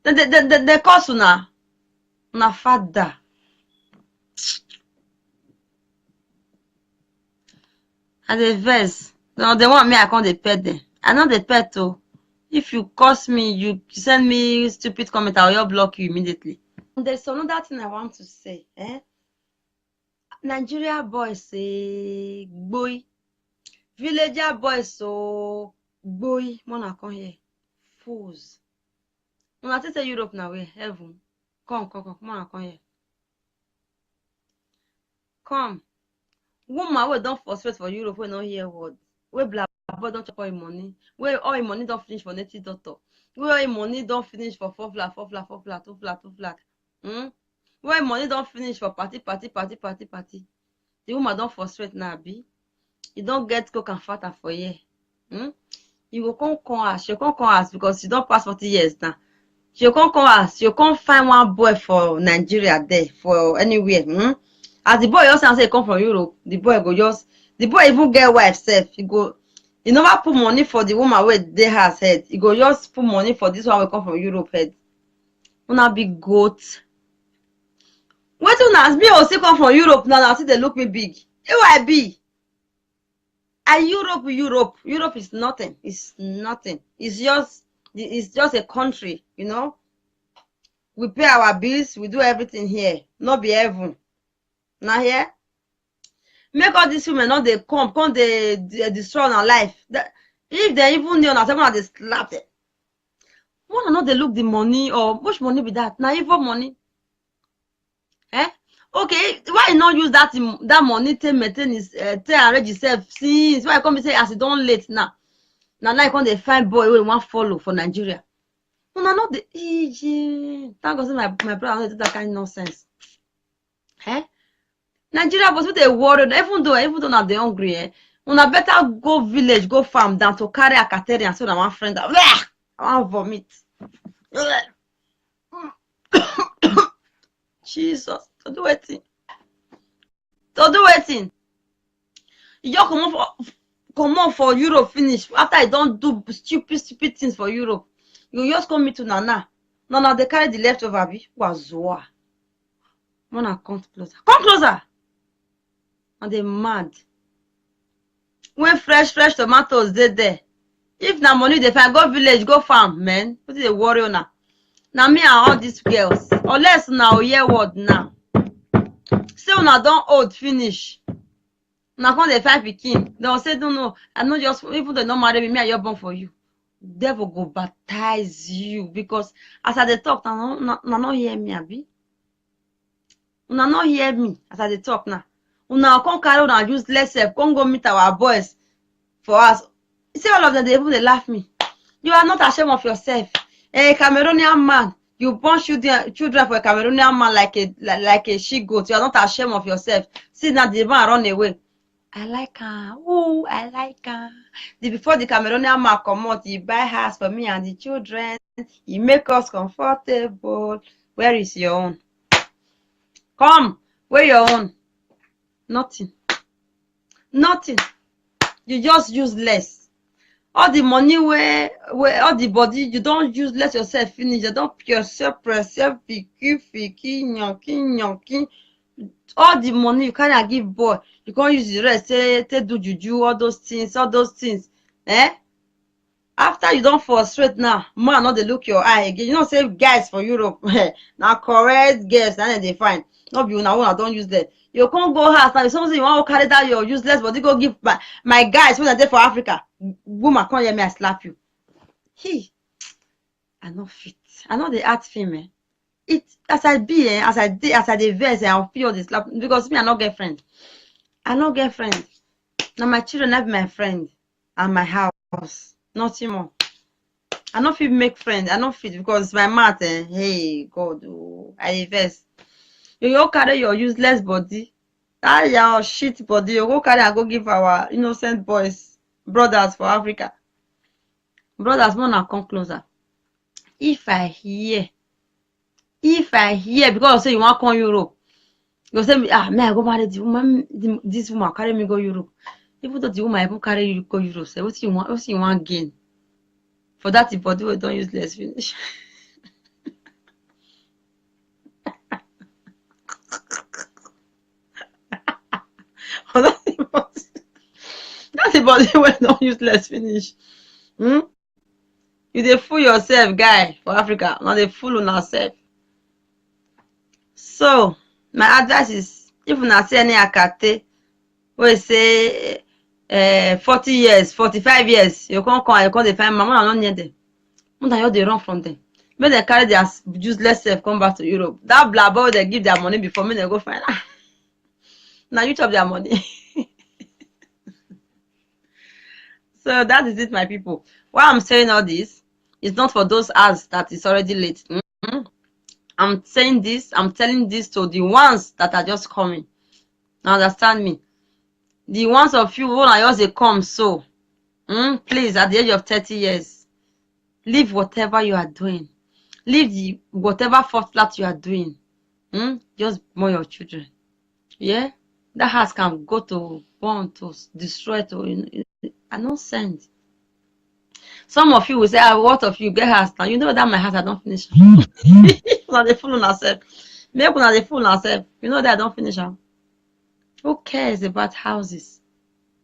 The cost na father. And the verse. No, they want me, I can't pay them. I know the pet too. If you curse me, you send me stupid comment, I will block you immediately. There's another thing I want to say. Nigeria boys say boy. Villager boys so boy. Wanna come here. Fools. When I say Europe now, we heaven. Come, wanna come here. Come. Woman we don't frustrate for Europe, we not hear word. We black boy don't chop all him money. We all him money don't finish for native doctor. We all him money don't finish for 4 flat, 2 flat. We him money don't finish for party. The woman don't frustrate now, be. You don't get coke and fata for year. You go come house. You come house because you don't pass 40 years now. You come house. You can't find one boy for Nigeria there for anywhere. As the boy just say come from Europe, the boy even get wife self. He never put money for the woman where they has head. He go just put money for this one will come from Europe head. Una big goat. Wait till now, me also come from Europe now. See they look me big. Who I be? Europe is nothing. It's nothing. It's just a country, you know. We pay our bills, we do everything here. Not be heaven. Now here, make all these women not they come they destroy our life. If they even know that they slap it. Wanna not they look the money or much money with that? Now evil money. Okay, why not use that money to maintain his to arrange himself since why come say as it don't late now. Now like when they find boy we want follow for Nigeria. Wanna not the thank God my brother do that kind of nonsense. Nigeria was with a worry, even though now they hungry, una better go village, go farm than to carry a catering and so that one friend I want vomit. Jesus, to do it. You just come on for Europe finish after I don't do stupid things for Europe. You just come me to Nana. Nana they carry the leftover be wazua. Wanna come closer. And they mad. When fresh tomatoes they there. If na money they find, go village, go farm, man. What is the worry now? Now me and all these girls. Unless now hear word now. Say una don't old finish. Now come they find pikin. They'll say no. I know just even though not marry me, I you're born for you. Devil go baptize you because as I they talk now, not hear me, Abi. Una not hear me as I they talk now. Una come carry una useless self, come go meet our boys for us. See all of them, they even laugh me. You are not ashamed of yourself. A Cameroonian man, you born children for a Cameroonian man like a she goat. You are not ashamed of yourself. See now the man run away. I like her. Oh, I like her. Before the Cameroonian man come out, he buy house for me and the children. He make us comfortable. Where is your own? Come, where your own? Nothing. You just useless. All the money where all the body you don't use, let yourself finish. You don't yourself fiki nyonki. All the money you cannot give boy. You can't use the rest. Say do juju, all those things. After you don't frustrate now, man, not they look your eye again. You know, say guys for Europe. Now correct guys, and they find. Not be una don't use that. You can't go house now. If something you want to carry that your useless body, go give my guys when they're there for Africa. Woman, come hear me, I slap you. I not fit. I know the art film, eh. It as I be, as I dey vex, I'll feel the slap because me, I not get friend. Now my children have my friend and my house. Nothing more. I not fit make friends. I not fit because my mouth, hey God, oh, I vex. You go carry your useless body, that your shit body, you go carry and go give our innocent boys, brothers for Africa. Brothers, wanna come closer. if I hear because say you want come Europe, you say may I go marry the woman, this woman carry me go Europe. Even though the woman even carry you go Europe, say what you want gain for that body we don't use less finish. That's the body we don't use less finish. You dey fool yourself, guy, for Africa. Now they fool on yourself. So my advice is, if una see any akate wey say 40 years, 45 years, you come dey find mama, una no near them. Una just dey run from them. Make dem carry their useless self come back to Europe. That black boy they give their money before, make dem go find am. Now you chop their money. So that is it, my people. Why I'm saying all this is not for those ads that is already late. I'm saying this, I'm telling this to the ones that are just coming. Now understand me. The ones of you who are just come, so please, at the age of 30 years, leave whatever you are doing. Leave whatever fourth flat you are doing. Just born your children. Yeah? That house can go to burn, to destroy, to nonsense. Some of you will say, what of you get house now? You know that my house I don't finish. Now they fool on ourselves. Maybe now they fool on ourselves. You know that I don't finish them. Who cares about houses?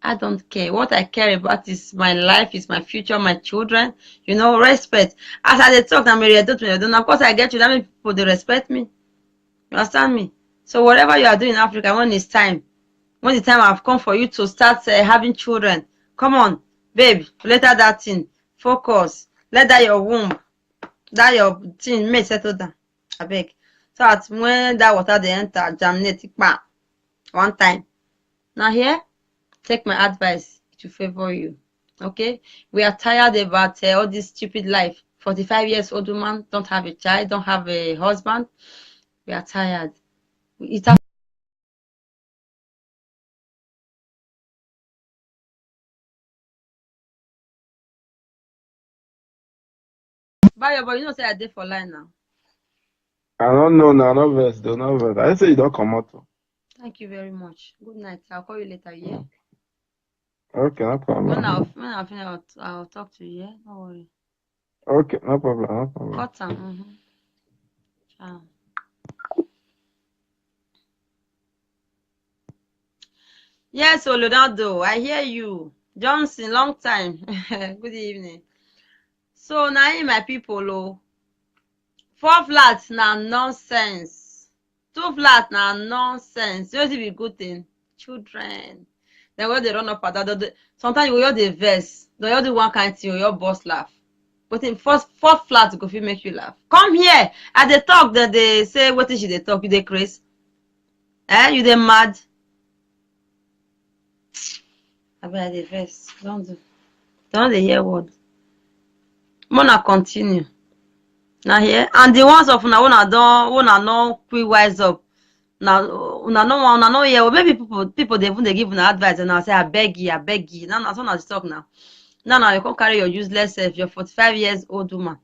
I don't care. What I care about is my life, is my future, my children. You know, respect. As I talk, I'm a of course I get you. That means people they respect me. You understand me? So whatever you are doing in Africa, when it's time, when the time I've come for you to start having children, come on, babe, later that thing, focus, let that your womb, that your thing may settle down. I beg. So that when that water they enter, germinate, one time. Now here, take my advice to favor you. Okay? We are tired about all this stupid life. 45 years old woman, don't have a child, don't have a husband. We are tired. It's Bayo, but you know say I did for line now. I don't know now, no verse, though, no verse. I say you don't come out. Thank you very much. Good night. I'll call you later, yeah? Okay, no problem. When I finish, I'll talk to you, yeah? Don't worry. Okay, no problem, no problem. Cut time. Ciao. Yes, Leonardo, I hear you. Johnson, long time. Good evening. So now my people, 4 flats na nonsense. 2 flats na nonsense. Just be good thing. Children. Then when they run up at that, sometimes you hear the verse. They hear the one kind thing, your boss laugh. But in 4 flats go fit make you laugh. Come here. At the talk that they say, what is she they talk? You they crazy? You they mad? I bet the verse. Don't they hear word? Mona continue. Now here, and the ones of una no quick wise up. Now una no hear. Well, maybe people they give una advice and now say I beg you. Now that's what I talk now. Now you can't carry your useless self. You're 45 years old woman.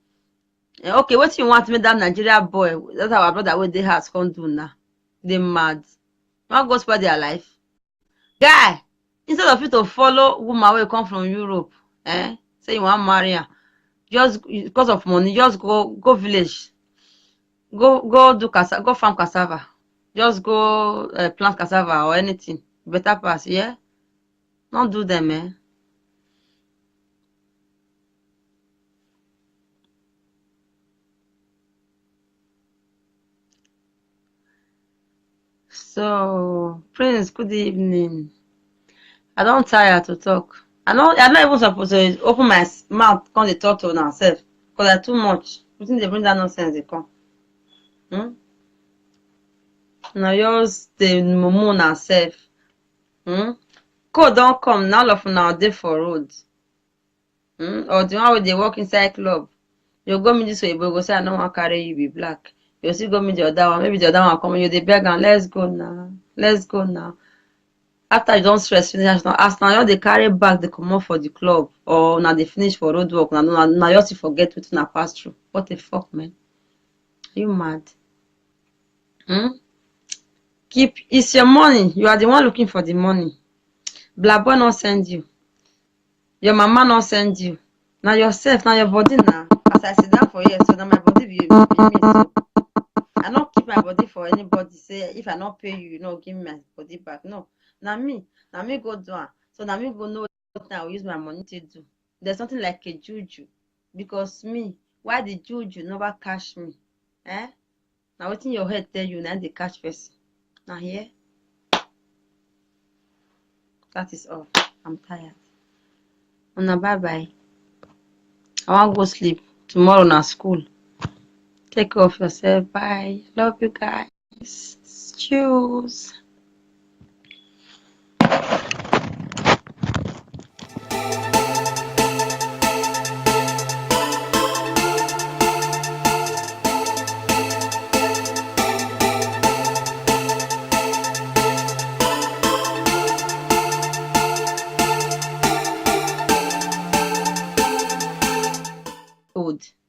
Okay, what you want me that Nigeria boy? That's our brother with the house can't do now. They mad. Not go spoil their life. Guy, instead of you to follow woman where come from Europe, say you want to marry her. Just because of money, just go village, go do go farm cassava, just go plant cassava or anything. Better pass, yeah. Don't do them, So, Prince, good evening. I don't tire to talk. I'm not even supposed to open my mouth when they talk to myself because I too much. You think they bring that nonsense they come. Now yours the mumu na self. Code don't come now of now day for road. Or the one where they walk inside club. You go me this way, but go say I don't want to carry you be black. You still go me the other one. Maybe the other one come you they beg and let's go now. After you don't stress finish, as now they carry back, they come up for the club, or now they finish for road work. Now you also forget what na pass through. What the fuck, man? Are you mad? It's your money. You are the one looking for the money. Blabber not send you. Your mama not send you. Now yourself, now your body now. As I sit down for you, so now my body be me. So I not keep my body for anybody. Say if I not pay you, you know, give me my body back. No. Now me go do it. So now me go know what I will use my money to do. There's something like a juju. Because me, why the juju never catch me? Eh? Now what in your head tell you now they catch person. Now here. That is all. I'm tired. Una bye bye. I want to go sleep. Tomorrow na school. Take care of yourself. Bye. Love you guys. Cheers.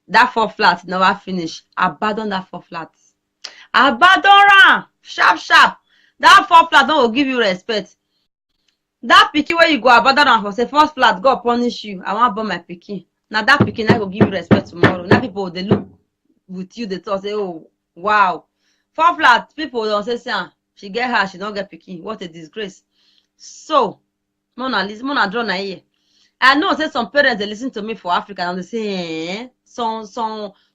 That 4 flat never finish. Abandon that 4 flat. Abandon am sharp. That 4 flat no go give you respect. That pikin where you go abandon am for say 1st flat God punish you. I wan born my pikin. Now that pikin I go give you respect tomorrow. Now people they look with you, they talk say, oh wow. 4 flat people don't say she get her, she don't get pikin. What a disgrace. So Mona draw na here. I know say some parents they listen to me for Africa and they say some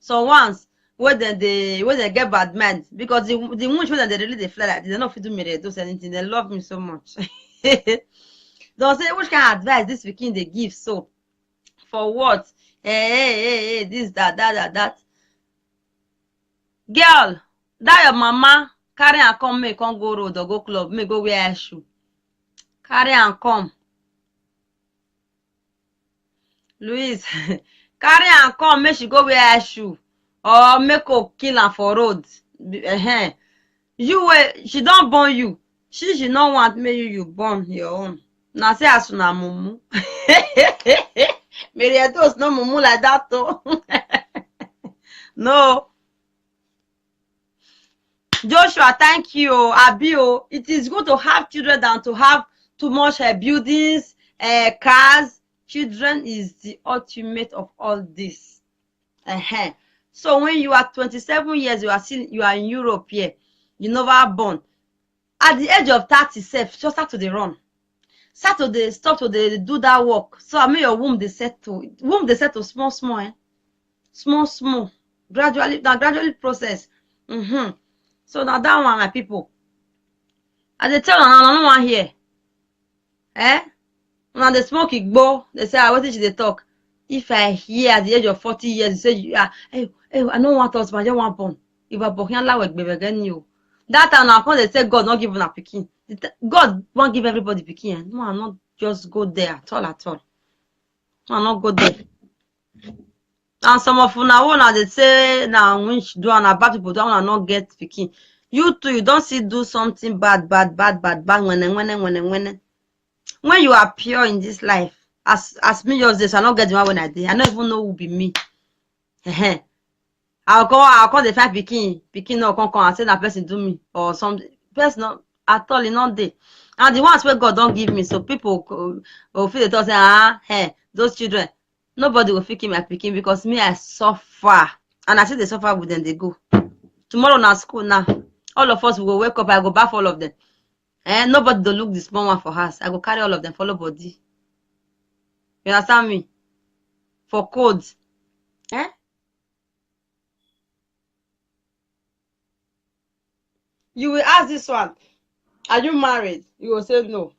ones where they get bad mind because the ones where they really they fly like they don't fit do me, they do anything. They love me so much. Don't say which kind of advice this weekend they give so for what? Hey, this that. Girl, that your mama carry and come make come go road or go club, make go wear shoe. Carry and come. Louise, carry and come make she go wear shoe or make her kill am for road. You she don't born you. She don't want make you born your own. Now say as una mumu. Marietos no mumu like that though. No. Joshua, thank you. Abio, it is good to have children than to have too much buildings, cars. Children is the ultimate of all this. So when you are 27 years, you are in Europe here, you never born. At the age of 30, just start to run. Stop to do that work. So I mean your womb they settle small, small. Gradually process. So now that one, my people. I dey tell you no one here. Now the smoke igbo, they say, what did they talk? If I hear at the age of 40 years, you say, hey, I don't want us, but I don't want born. If I born, I will be again you. That time now, they say God not giving a pikin. God won't give everybody pikin. No, I'm not just go there at all. No, I'm not go there. And some of now they say now when she do and bad people don't not get pikin. You too, you don't see do something bad when you are pure in this life, as me just this, I not get the one when I did. I don't even know who be me. I'll call the 5 picking no come and say that person do me or something. Person not at all in not day. And the ones where God don't give me, so people will feel the thought say, those children, nobody will feel my picking because me I suffer. And I see they suffer with them, they go. Tomorrow na school now. All of us will wake up, I go bath all of them. Nobody will look the small one for us. I go carry all of them, follow body. You understand me? For codes. You will ask this one, are you married? You will say no.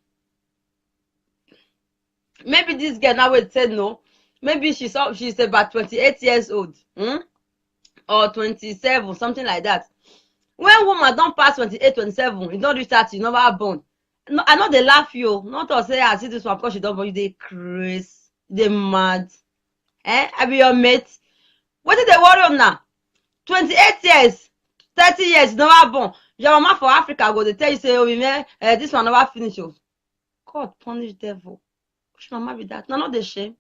Maybe this girl now will say no. Maybe she's about 28 years old. Or 27, something like that. When woman don't pass 28, 27, you don't reach 30, you never born. No, I know they laugh you. Not to say I see this one because she don't born you, they crazy, they mad. I be your mate. What did they worry on now? 28 years, 30 years, you never born. Your mama for Africa go, they tell you say, oh, this one never finish. God punish devil. Which mama be that? No, not the shame.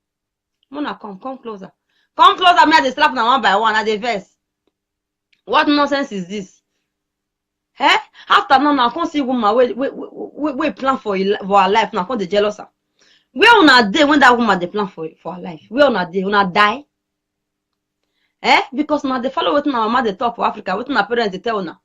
Mona, come closer. Come closer, me, they slap now one by one at the verse. What nonsense is this? Eh? After now, I can't see woman we plan for her life. Now, I can't jealous her. Where on a day when that woman they plan for her life? Where on a day when I die? Eh? Because now they follow what our mama they talk for Africa, what our parents they tell now,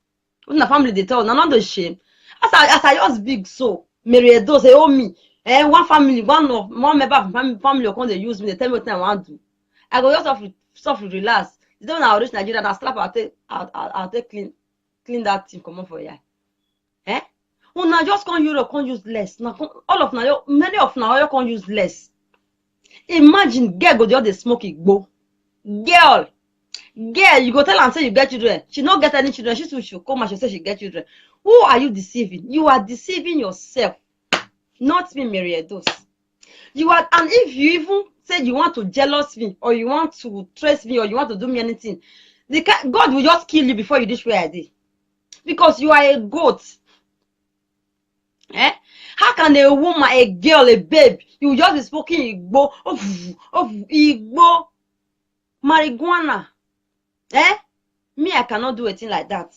what our family they tell now, not the shame. As I just big so, Mary Edo say, oh me, one family, one member of family come they use me, they tell me what I want to do. I go just softly relax. The day when I reach Nigeria, I slap, I'll take clean that thing, come on for ya. Eh? When I just come Europe, can't use less. Now, all of now, many of now, you can't use less. Imagine, girl go just smoke it, go. Girl, you go tell her and say you get children. She not get any children. She come and she say she get children. Who are you deceiving? You are deceiving yourself. Not me, Mary Edos. You are, and if you even say you want to jealous me, or you want to trace me, or you want to do me anything, God will just kill you before you reach where I did. Because you are a goat. Eh? How can a woman, a girl, a babe, you just be smoking Igbo, of Igbo, marijuana? Eh? Me, I cannot do a thing like that.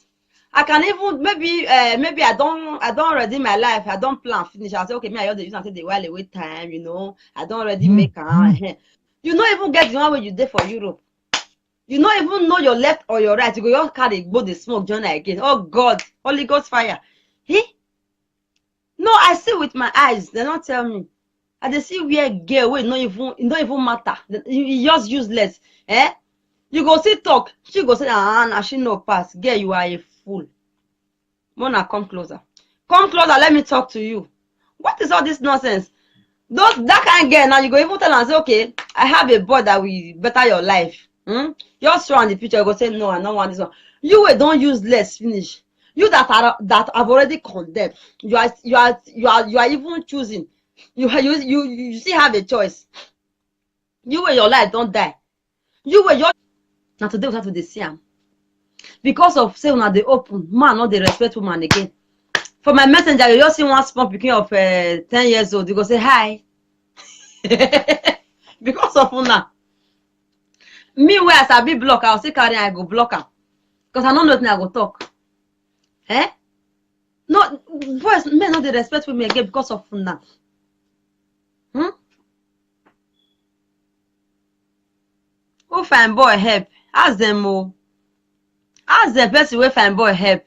I can even maybe I don't ready my life. I don't plan finish. I say okay, me I just use and say the while away time, you know. I don't already make you don't even get the one where you did for Europe. You don't even know your left or your right. You go just carry both the smoke join again. Oh God, Holy Ghost fire. He? No, I see with my eyes. They don't tell me. I just see where girl wait it don't even matter. You just useless. Eh? You go see talk. She go say, nah, she no pass. Girl, you are a fool. Mona, come closer. Come closer, let me talk to you. What is all this nonsense? That kind of girl, now you go even tell her and say, okay, I have a boy that will better your life. Just show on the picture, you go say, no, I don't want this one. You will don't use less, finish. You that have already condemned. You are even choosing. You still have a choice. You will your life don't die. You will your now today we have to see him. Because of say una dey open, man not dey respect woman again. For my messenger, you just see one small pikin of 10 years old, you go say hi. Because of una. Me where as I be block, I'll see carry I go block her. Because I don't know nothing I go talk. Eh? No, boys, men not dey respect me again because of una. Who fine boy help? Ask them more. Ask the person where fine boy help.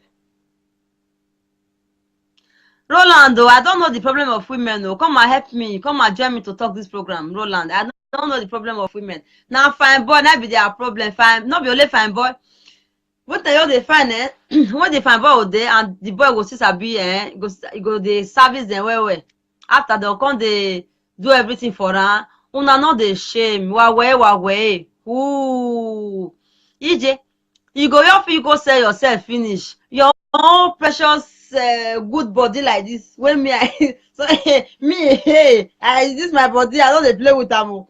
Rolando, I don't know the problem of women. No, come and help me. Come and join me to talk this program. Roland, I don't know the problem of women. Now fine boy, that be their problem. Fine, not be only fine boy. What they find when they find boy there and the boy go see sabi go they service them well. After they come they do everything for her. Una not the shame. Wawe. Ooh. EJ, you go sell yourself finish. Your own precious good body like this. When me so me this my body, I don't play with them.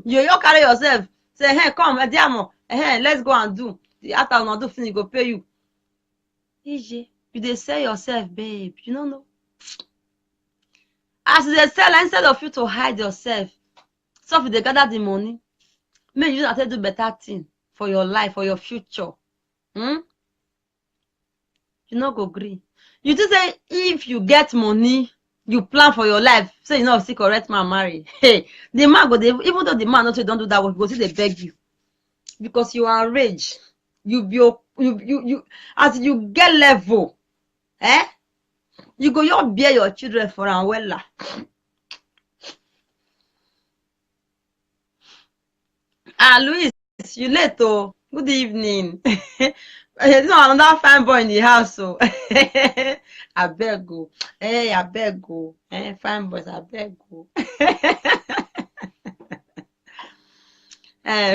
You carry yourself. Say, hey, come, Diamo, let's go and do. After una do finish, go pay you. EJ, you dey sell yourself, babe. You don't know. As they sell, instead of you to hide yourself, so if they gather the money, may you not do better thing for your life, for your future. You not go agree. You just say if you get money, you plan for your life. Say you know see correct man marry. Hey, the man go even though the man not say don't do that work, go see they beg you because you are enraged. You as you get level, you go you bear your children for an wella. Louis, you late oh. Good evening. There's no another fine boy in the house, so I beg you. Hey, I beg you. Fine boys, I beg you.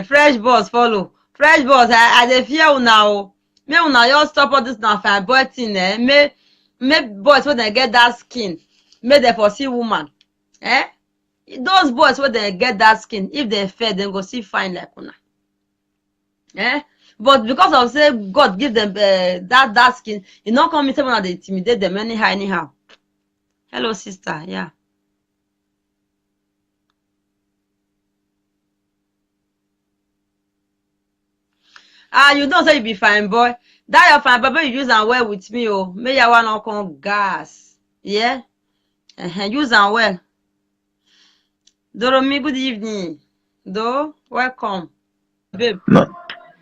Fresh boss follow. Fresh boss, I dey fear now. May una just stop all this now fine boy thing. May boys when they get that skin, may they for see woman. Those boys when they get that skin, if they fair, then go see fine like una. But because of say God give them that skin, it not come say when they intimidate them anyhow. Hello, sister. Yeah. You don't say you be fine, boy. That your fine, but you use and well with me, oh. May you want to come gas. Yeah? Use and well. Doromi, good evening. Do, welcome. Babe. No.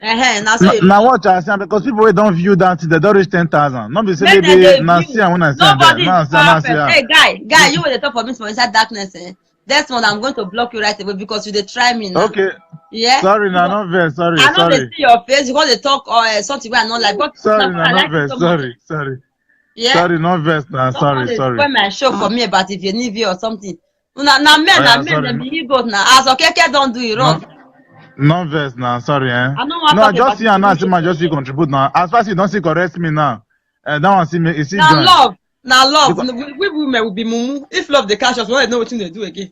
Now so Now what I say, because people wey don't view that they don't reach 10,000. Not be say make them maybe dey now view. see when I say there. Nobody Now is see now see. perfect. Hey, guy, you were the top for me from inside darkness. That's one I'm going to block you right away because you dey try me now. Okay. Yeah. Sorry, now not very sorry. I know they Sorry. see your face because they talk or something where I not like. But Sorry, now I now like not you very so much. sorry. Sorry. Yeah. Sorry, not vest now. Don't Sorry, want to sorry. spoil my show for me about if you need me or something. Now men, Oh, yeah, men, sorry. them be egos now. As Okeke don't do it wrong. No vest now. Sorry, eh. I don't want No, to I talk just about see and now it. see my just see contribute now. As far as you don't see correct me now. That one see me. Is he Now join? love. Now love. Because... We women will be mumu. If love they catch us, we don't know what they do again.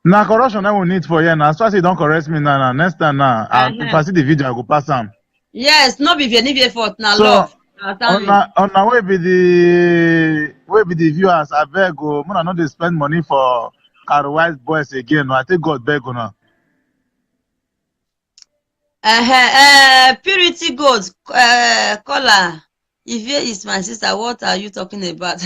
Now correction I will need for you now. As far as you don't correct me now. Next time now, if I see the video, I go pass them. Yes, no be any fault. Now So, love. on our way be the viewers, I beg go. I not dey spend money for car wise boys again. No, I take God beg go now. Purity goes. Caller. Ivie is my sister. What are you talking about?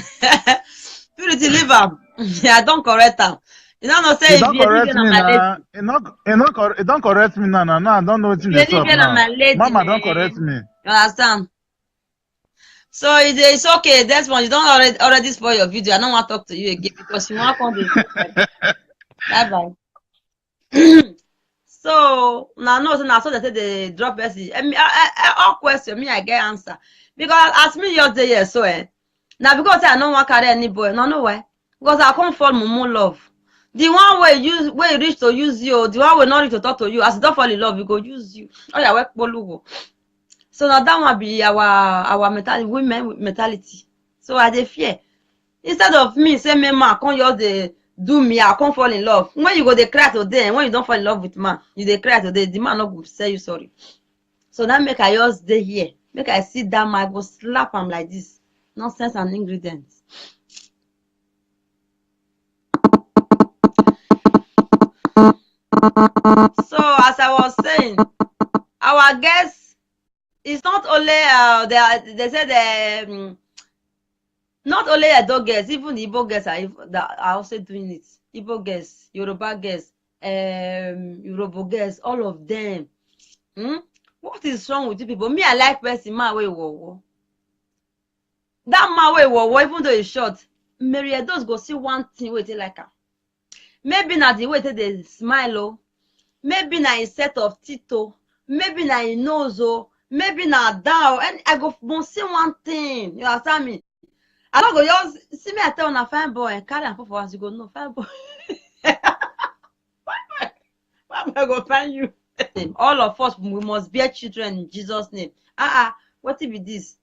Purity, leave am. Yeah, don't correct am. You don't say It don't correct me now. It don't correct me now. Now I don't know what is up now. Mama don't correct me. You understand? So it's okay. That's one. You don't already spoil your video. I don't want to talk to you again because you want to come this. Bye bye. So now so they say they drop message. All question me I get answer because as me yesterday so now because I don't want carry any boy no why because I can't fall mumu love. The one way you reach to use you, the one way not reach to talk to you. As you don't fall in love, we go use you. Oh yeah, work bolugo. So now that one be our mentality, women mentality. So I dey fear. Instead of me say me man come just dey do me, I can't fall in love. When you go dey cry today, and when you don't fall in love with man, you dey cry today, the man not go say you sorry. So now make I just stay here. Make I sit down, I go slap am like this. Nonsense and ingredients. So as I was saying, our guests is not only they said not only Edo girls, even the Igbo girls are also doing it. Igbo girls, Yoruba girls, Yoruba girls, all of them. What is wrong with you people? Me, I like person man wey wo. That man wey wo, even though he's short, Mary Edos go see one thing wey they like her. Maybe na the way they smile, oh. Maybe na a set of teeth, oh. Maybe na a nose, oh. Maybe na down, and I go see one thing. You understand me? I don't go just see me. I tell on a fine boy and carry and put for us. You go no fine boy. Why am I go find you? All of us we must bear children in Jesus' name. What if it is?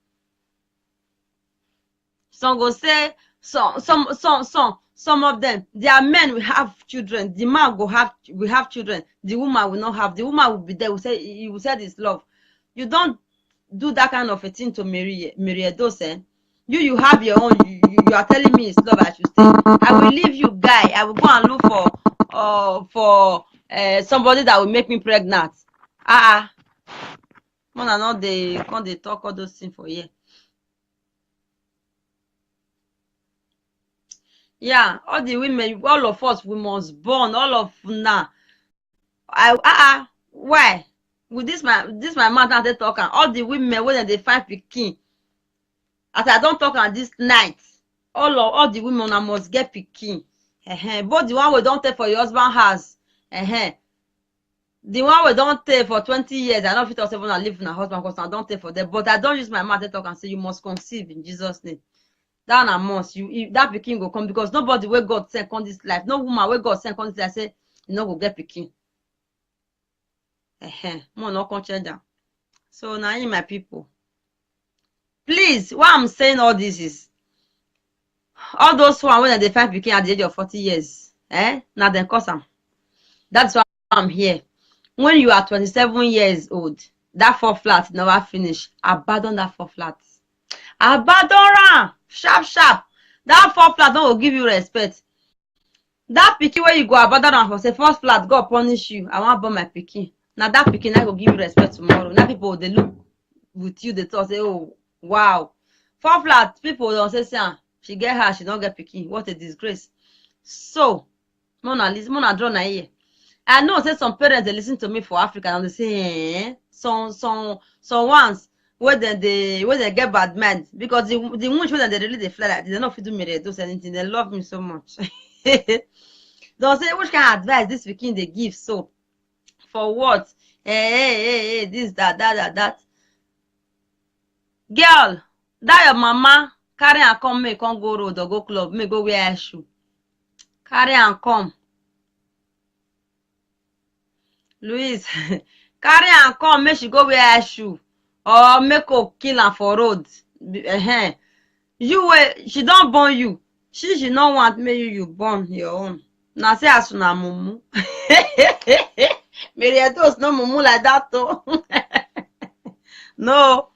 Some go say some of them. Their men will have children. The man will have children. The woman will not have. The woman will be there. You will say this love. You don't do that kind of a thing to Mary Edos. You have your own. You are telling me it's love I should stay. I will leave you, guy. I will go and look for somebody that will make me pregnant. When I know they talk all those things for you. Yeah, all the women, all of us, we must born. All of now. Why? With this my mouth now they talking. All the women when they find pikin. As I don't talk on this night, all the women must get pikin. Both the one we don't take for your husband house. The one we don't take for 20 years. I don't fit also want to live with my husband because I don't take for them. But I don't use my mouth to talk and say you must conceive in Jesus' name. That a must. That pikin go come because nobody where God sent on this life. No woman where God sent on this life say you no go get pikin. More no come change that. So now you my people. Please, why I'm saying all this is all those one when they find pikin at the age of 40 years. Now then cause them. That's why I'm here. When you are 27 years old, that 4 flat never finish. Abandon that 4 flats. Abandon am. Sharp. That 4 flat don't go give you respect. That pikin where you go abandon am for say first flat, God punish you. I want born my pikin. Now that pikin I go give you respect tomorrow. Now people they look with you, they talk say, oh wow. 4 flat, people don't say, she get her, she don't get pikin. What a disgrace. So, Mona draw na here. I know say some parents they listen to me for Africa and they say, some ones where they get bad mind because the ones where they really they fly like they don't fit do me do anything. They love me so much. Don't say which kind of advice this pikin they give so for what? Hey, this that. Girl, that your mama carry and come make come go road or go club, make go wear shoe. Carry and come. Louise, carry and come make she go wear shoe or make her kill am for road. You she don't born you. She don't want make you born your own. Now say as una mumu. Marietos no mumu like that though. No.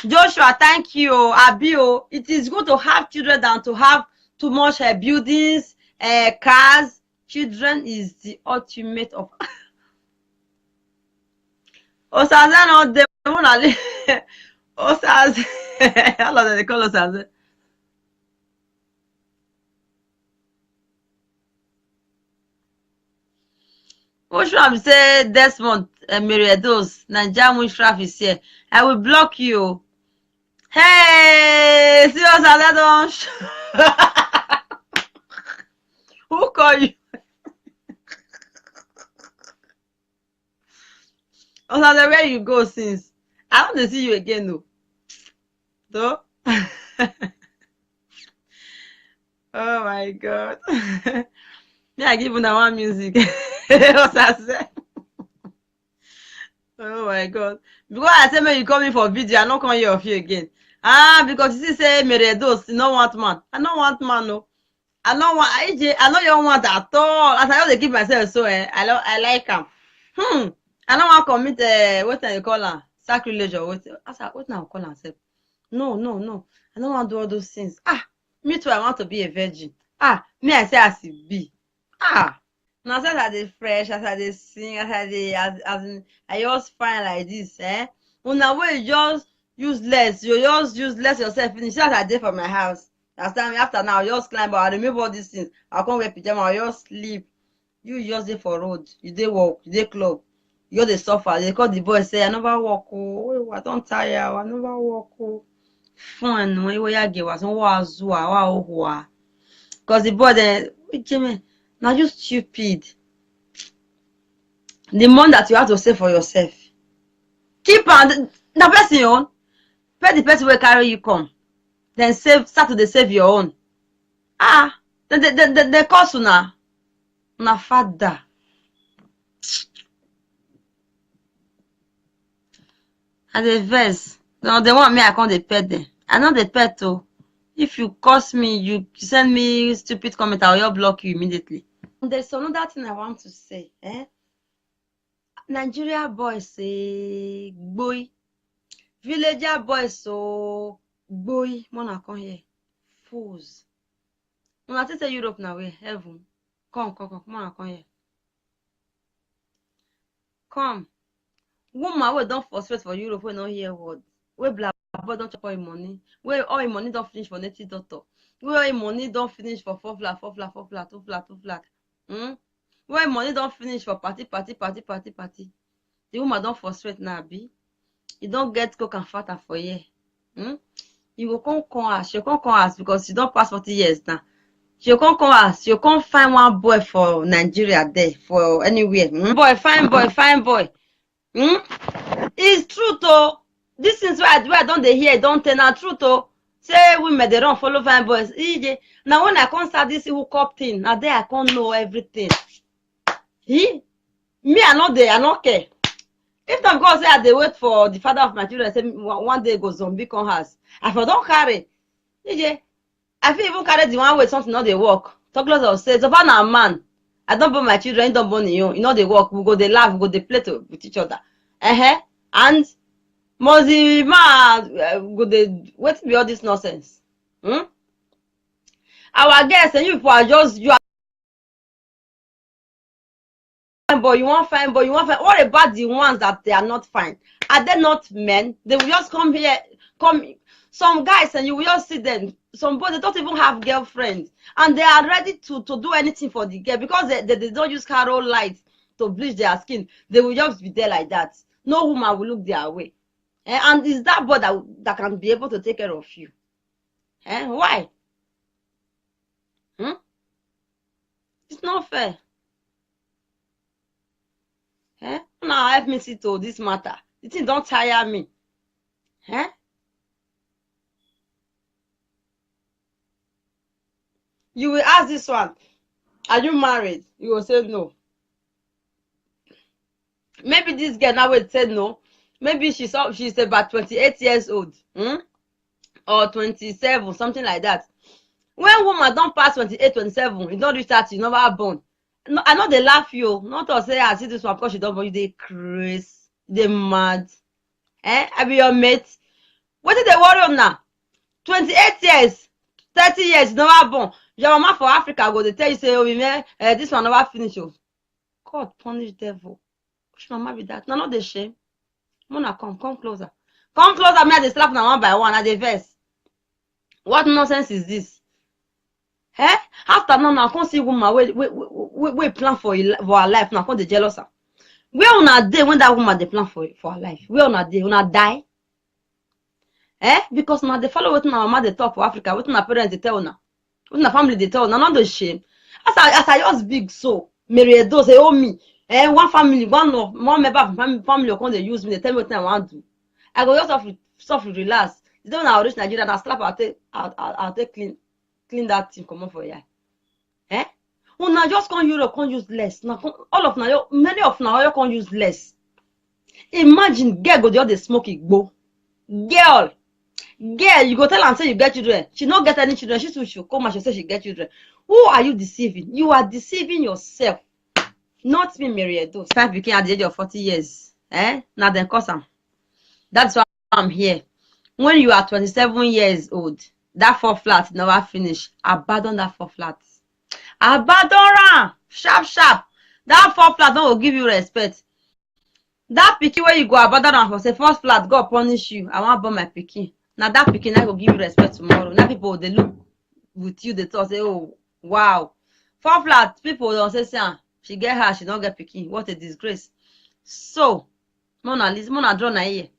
Joshua, thank you. Abio, it is good to have children than to have too much buildings, cars. Children is the ultimate of. Osaze no de monali. Osaze. How long they call Osaze? Mushraf say Desmond Meriados, Naija Mushraf is here. I will block you. Hey, see Osaze don't. Who call you? Osaze, where you go since? I want to see you again, no. So? Oh my God. Yeah, I give you that one music. Osaze. Oh my God. Because I say, you call me for video, I don't come here of you again. Because you see, say, Meredos, you don't want man. I don't want man, no. I don't want, I know you don't want at all. As I always keep myself so, I like him. I don't want to commit, what do you call her? Sacrilege or what now call myself? No. I don't want to do all those things. Me too, I want to be a virgin. Me, I say I see be. Now since I dey fresh, as I dey sing, as I just fine like this, Una wey just useless, you just useless yourself finish. As I dey for my house. After now, I just climb, I remove all these things. I come wear pyjama, I just sleep. You just dey for road, you dey work, you dey club, you just dey suffer. They call the boy say, I never work, oh, I don't tire, I never work, oh. Fun, we ya get was wa zua, wa ohua. Because the boy then, now you stupid. The money that you have to save for yourself. Keep on the person your own. Pay the person will carry you come. Then start to save your own. The cost una father. And the verse. No, they want me, I can't pay them. I know the pet too. If you curse me, you send me stupid comment, I will block you immediately. There's another thing I want to say. Nigeria boys say boy. Villager boys so boy. Mona come here. Fools. When I say Europe now, we heaven. Come, Mona come here. Come. Woman we don't frustrate for Europe, we don't hear word. We black boy don't chop all your money. We all your money don't finish for native doctor. We all your money don't finish for 4 flat, 2 flat. When money don't finish for party. The woman don't frustrate now, be. You don't get coke and fat for you. You will come as you come as because you don't pass 40 years now. You come as you can't find one boy for Nigeria there for anywhere. Boy, fine boy. It's true though. This is why I don't hear, don't tell now true though. Say women they don't follow fine boys. Now when I can't start this hookup thing, now there I can't know everything. Me, I not care. If not God say I dey wait for the father of my children, say one day go zombie come house. I for don't carry. I feel even carry the one way something not they work. Talk lots of say, so far now man. I don't born my children, you don't born you. You know they work. We go they laugh, we go they play with each other. And Must the man go dey wetin be all this nonsense? Our guests and you are just you are fine boy, you want fine boy, you want fine. What about the ones that they are not fine? Are they not men? They will just come here, some guys and you will just see them. Some boys they don't even have girlfriends and they are ready to do anything for the girl because they don't use Carol light to bleach their skin. They will just be there like that. No woman will look their way. And is that boy that can be able to take care of you? Why? It's not fair. Now help me see to this matter. The thing don't tire me. You will ask this one, are you married? You will say no. Maybe this girl now will say no. Maybe she's about 28 years old. Or 27, something like that. When woman don't pass 28, 27, you don't reach 30, you never born. No, I know they laugh you. Not to say I see this one because she don't born you, they crazy, they mad. I be your mate. What did they worry on now? 28 years, 30 years, never born. Your mama for Africa go, they tell you, say, oh, man, this one never finish. Oh. God punish devil. Which mama be that? No, not the shame. Mona, come closer. Come closer, me, they slap now one by one at the verse. What nonsense is this? After now, I can't see woman we plan for her life. Now, I can't jealous her. Where on a day when that woman they plan for her life? Where on a day when I die? Because now they follow what our mama they talk for Africa, what our parents they tell now, what our family they tell now, not the shame. As I just big so, Mary Edo say, oh me, one family, one member of family come they use me, they tell me what I want to do. I go just softly relax. The day when I reach Nigeria, I slap, I'll take clean that thing, come on for ya. When I just come Europe, can't use less. Now all of now, many of now you can't use less. Imagine girl go the other smoke it go. Girl, you go tell her and say you get children. She not get any children. She come and she say she get children. Who are you deceiving? You are deceiving yourself. Not me, Mary Edo. Five became at the age of 40 years. Now then cause am. That's why I'm here. When you are 27 years old, that 4 flat never finish. Abandon that 4 flat. Abandon her. Sharp. That 4 flat don't will give you respect. That pikin where you go abandon her for say 1st flat, God punish you. I want to burn my pikin. Now that pikin I go give you respect tomorrow. Now people they look with you, they talk say, oh wow. 4 flat, people don't say, she get her, she don't get pikin. What a disgrace. So, Mona draw na here.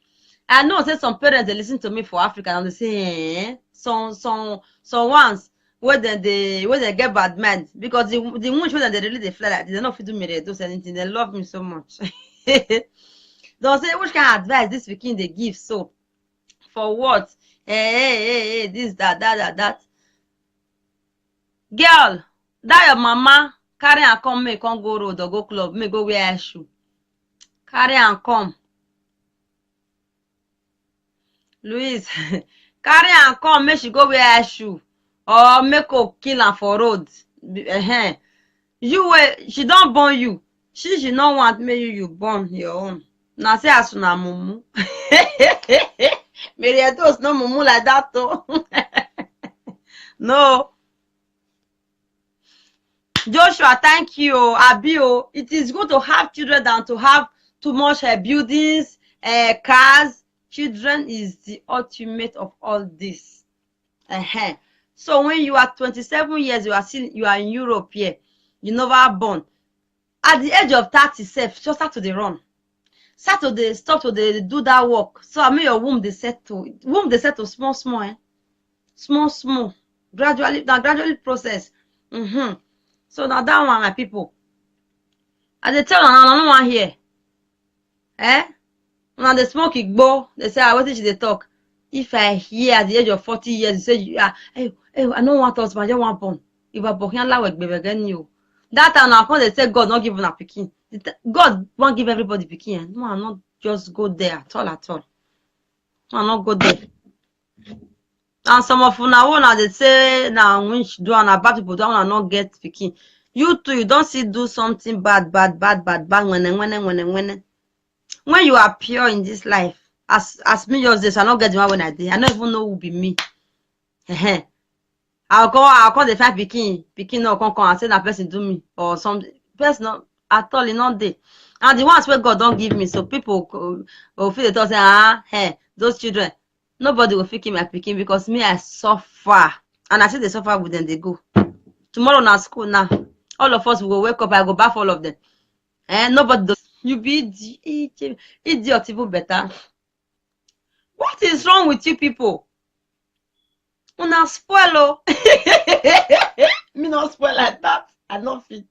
I know say some parents they listen to me for Africa and they say, some ones where they get bad mind because the ones when they really they fly like they don't fit do me they do anything. They love me so much. Don't say which kind of advice this pikin they give so. For what? Hey, this, that. Girl, that your mama carry and come, make come go road or go club, make go wear shoe. Carry and come. Louise, carry and come, make she go wear shoe. Or make her kill her for road. You she don't born you. She don't want me you born your own. Now say as una mumu. Mary Edo no mumu like that though. No. Joshua, thank you. Abio, it is good to have children than to have too much buildings, cars. Children is the ultimate of all this. So when you are 27 years, you are in Europe here. You never born. At the age of 30, just start to the run. Start to do that work. So I mean your womb they settle. Small. Small. Gradually process. So now that one, my people. As they tell no one here. Now they smoke igbo. They say, what did they talk? If I hear at the age of 40 years, you say, hey, I don't want us, but I don't want born. If I born, I will be again you. That time now, they say God not giving a pikin. God won't give everybody pikin. No, I'm not just go there at all. No, I'm not go there. And some of now they say now when she do and bad people don't not get pikin. You too, you don't see do something bad when you are pure in this life, as me just this, I not get the one when I did. I don't even know who be me. I'll call the five picking no come and say that person do me or something. Person not at all, not there. And the ones where God don't give me, so people will feel the thought say, hey, those children, nobody will feel my picking because me I suffer, and I see they suffer with them, they go. Tomorrow na school now, all of us will wake up. I go bath all of them. Nobody does. You be idiot even better. What is wrong with you people? Una spoil. Me not spoil like that. I not fit.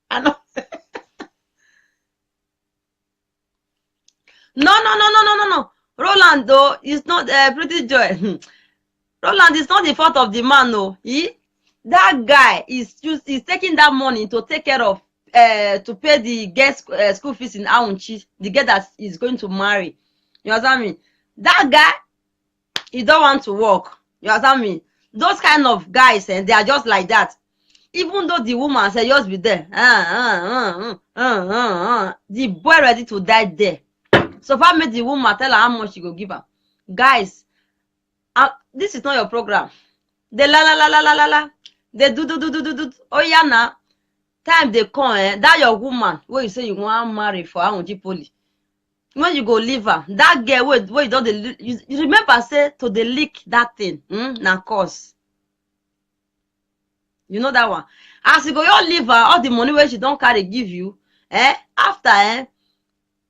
I not. No. Roland though is not Pretty Joy. Roland is not the fault of the man. No, that guy is taking that money to take care of to pay the guest school fees in Aunchi, the girl that is going to marry. You understand me? That guy, he don't want to work. You understand me? Those kind of guys, and they are just like that. Even though the woman say just be there, the boy ready to die there. So far, made the woman tell her how much she go give her. Guys, this is not your program. They la. They do. Oh yeah, now time they come, that your woman where you say you want to marry for Aunchi Poly. When you go leave her, that girl where you don't you remember say to the leak that thing, na cause. You know that one. As you go, you leave her all the money where she don't carry give you. After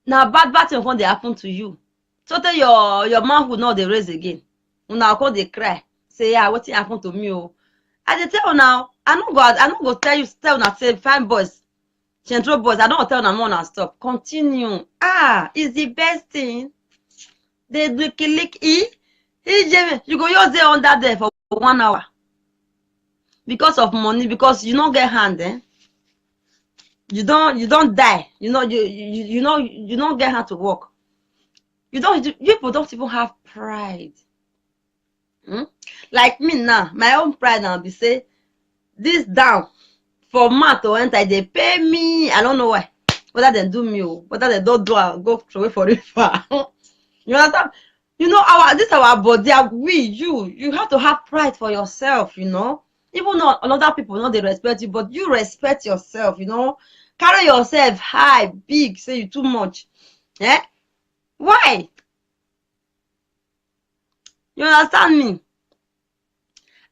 now bad thing when they happen to you. So tell your man who know they raise again. Now call they cry. Say what happened to me? Oh, I dey tell now. I don't go tell now say fine boys. Central boys, I don't tell them more and stop. Continue. It's the best thing. They lick. You go use there under there for 1 hour. Because of money, because you don't get hand, You don't die. You don't get hand to work. People don't even have pride. Like me now, my own pride now be say this down. For math to enter, they pay me. I don't know why. Whether they do me or whether they don't do, I'll go away for it far. You understand? You know, this our body. You have to have pride for yourself. You know, even though other people know they respect you, but you respect yourself. You know, carry yourself high, big. Say you too much. Why? You understand me?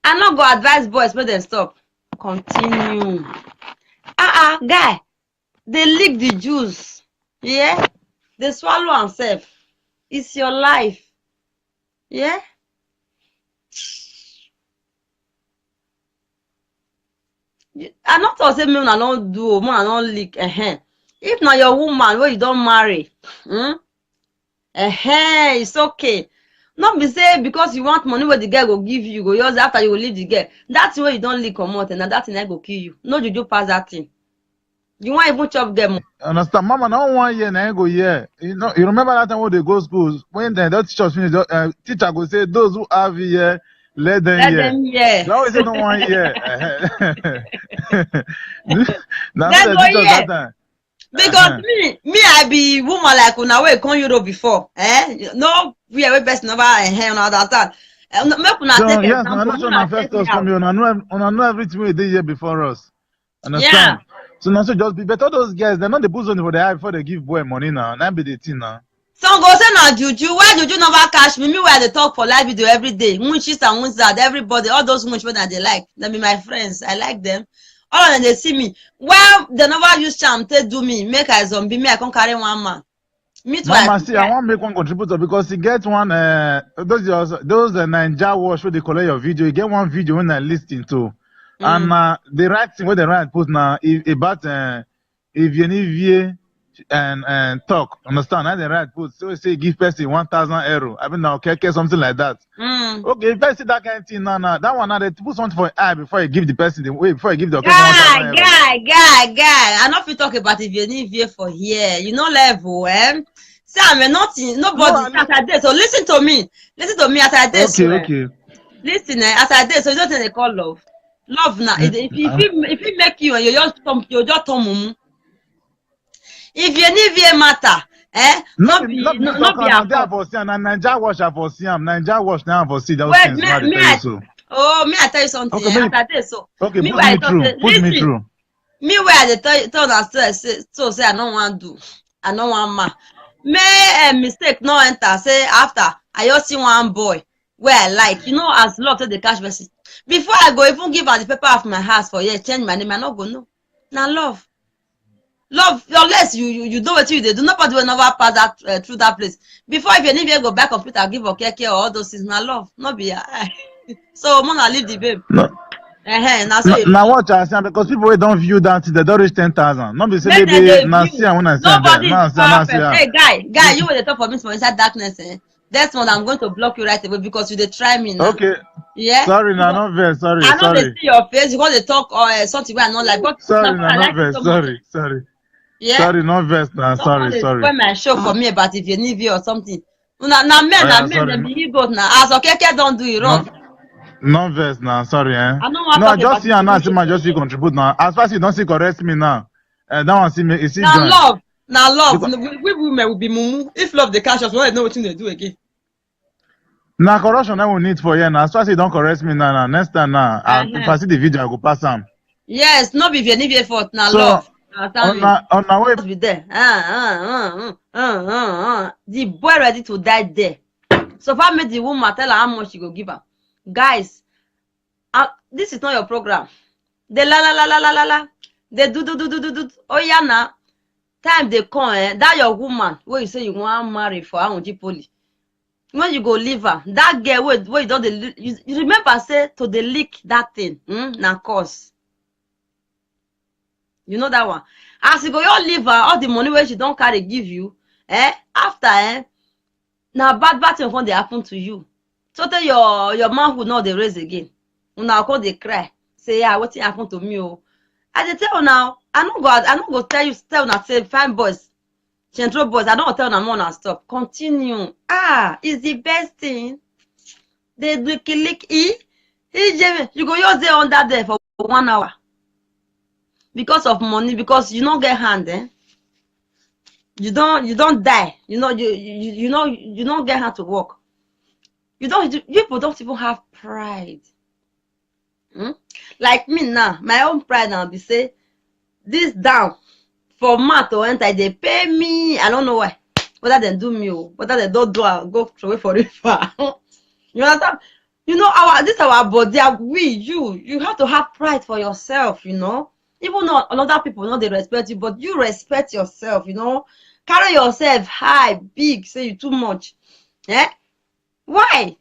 I'm not gonna advise boys make them stop. Continue. Guy, they lick the juice. Yeah? They swallow themselves. It's your life. Yeah? I'm not to say me I don't do, me I don't lick. If now your woman where you don't marry, it's okay. Not be say because you want money where the girl go give you, go use after you will leave the girl. That's where you don't lick or more, and that thing I go kill you. No, you pass that thing. You want even chop them. Understand, Mama? Now 1 year, now go year. You know, you remember that time when they go schools when they teach us finish, teacher go say those who have here, let them hear. They always say no 1 year. Now they teach us that time. Because me, I be woman like una wey come Europe before. No, we are best never on that time. Make una take example. I'm not sure my first us come here. Una know everything we did here before us. Understand? Yeah. So now so just be better. Those guys, they're not the booze on for the eye before they give boy money now. Now be the thing now. Some go say na juju. Why juju never catch me? Me where they talk for live video every day. Munchies and Munzad, everybody, all those munch that they like. They be my friends. I like them. All of them they see me. Well, they never use charm to do me. Make a zombie. Me I can carry one man. Me too. Mama, see, I want to make one contributor because he get one. Those Ninja Wash where they collect your video. You get one video when I listen to, and the right thing where they write put now about if you need and talk. Understand? And they write put so say give person 1,000 euro. I mean now okay something like that. Okay, if I see that kind of thing now, that one now they put something for eye before you give the person the way before you give the person 1,000 euro. Guy. I not fit talk about if you need view for here. You know level, See, I'm nothing. Nobody as I did. So listen to me. Listen to me as I did. Okay. Listen, as I did. So you don't think they call love. Love now. If it make you and you just tom. If you need view matter, No be talk am there for see am. Naija wash for see am. Naija wash now for see those things. Me I tell you something. Okay, Me put me through. Put me through. Me where I tell una say I no wan do. I no wan ma. May mistake no enter. Say after I just see one boy where I like. You know, as love take the catch message. Before I go even give am the paper of my house for change my name, I no go know. Now love. Love, unless you do what you do. Nobody will never pass that through that place. Before, if you need to go back computer, give okay or all those things, now love, not be. So, Mona leave the babe. No. Now what I say, because people don't view that they don't reach 10,000. Not be say maybe now see when I say nobody is perfect. Hey guy, you will talk for me from inside darkness. That's what I'm going to block you right away because you they try me now. Okay. Yeah. Sorry, now not very sorry. I know they see your face because they talk or something where I not like. But sorry, now not very sorry. Yeah. Sorry, not vest now. Sorry. When my show for me about if you need you or something. Now men, them be egos now. As okay, don't do it wrong. No vest now. Sorry, eh. I just see and now see my just see contribute now. As far as you don't see correct me now. That one see me. Is now love. Now love. We women will be mumu. If love the cash us, we know what they do again. Now correction I will need for you now. As far as you don't correct me now. Next time now, if I see the video, I go pass them. Yes, not be if you need effort now love. On my way be there. The boy ready to die there. So far made the woman tell her how much she go give her. Guys, this is not your program. They la. They do. Oh yeah now. Time they come, that your woman where you say you want to marry for Poly. When you go leave her, that girl where you don't you remember say to the leak that thing. Na cause. You know that one. As you go, you leave her, all the money where she don't carry give you, after, now bad thing when they happen to you. So tell your man who know they raise again. Now call they cry. Say, yeah, what happened to me? Oh. I dey tell now, I don't go tell now say fine boys, central boys, I don't tell now more now stop. Continue. It's the best thing. They lick you go just there under there for 1 hour. Because of money, because you don't get hand, you don't die. You don't get hand to work. People don't even have pride. Like me now, my own pride now be say this down for math to enter, they pay me. I don't know why. Whether they do me or whether they don't do go away for it far. You understand? You know our body, you have to have pride for yourself, you know. Even though other people know they respect you, but you respect yourself, you know. Carry yourself high, big, say you too much. Why?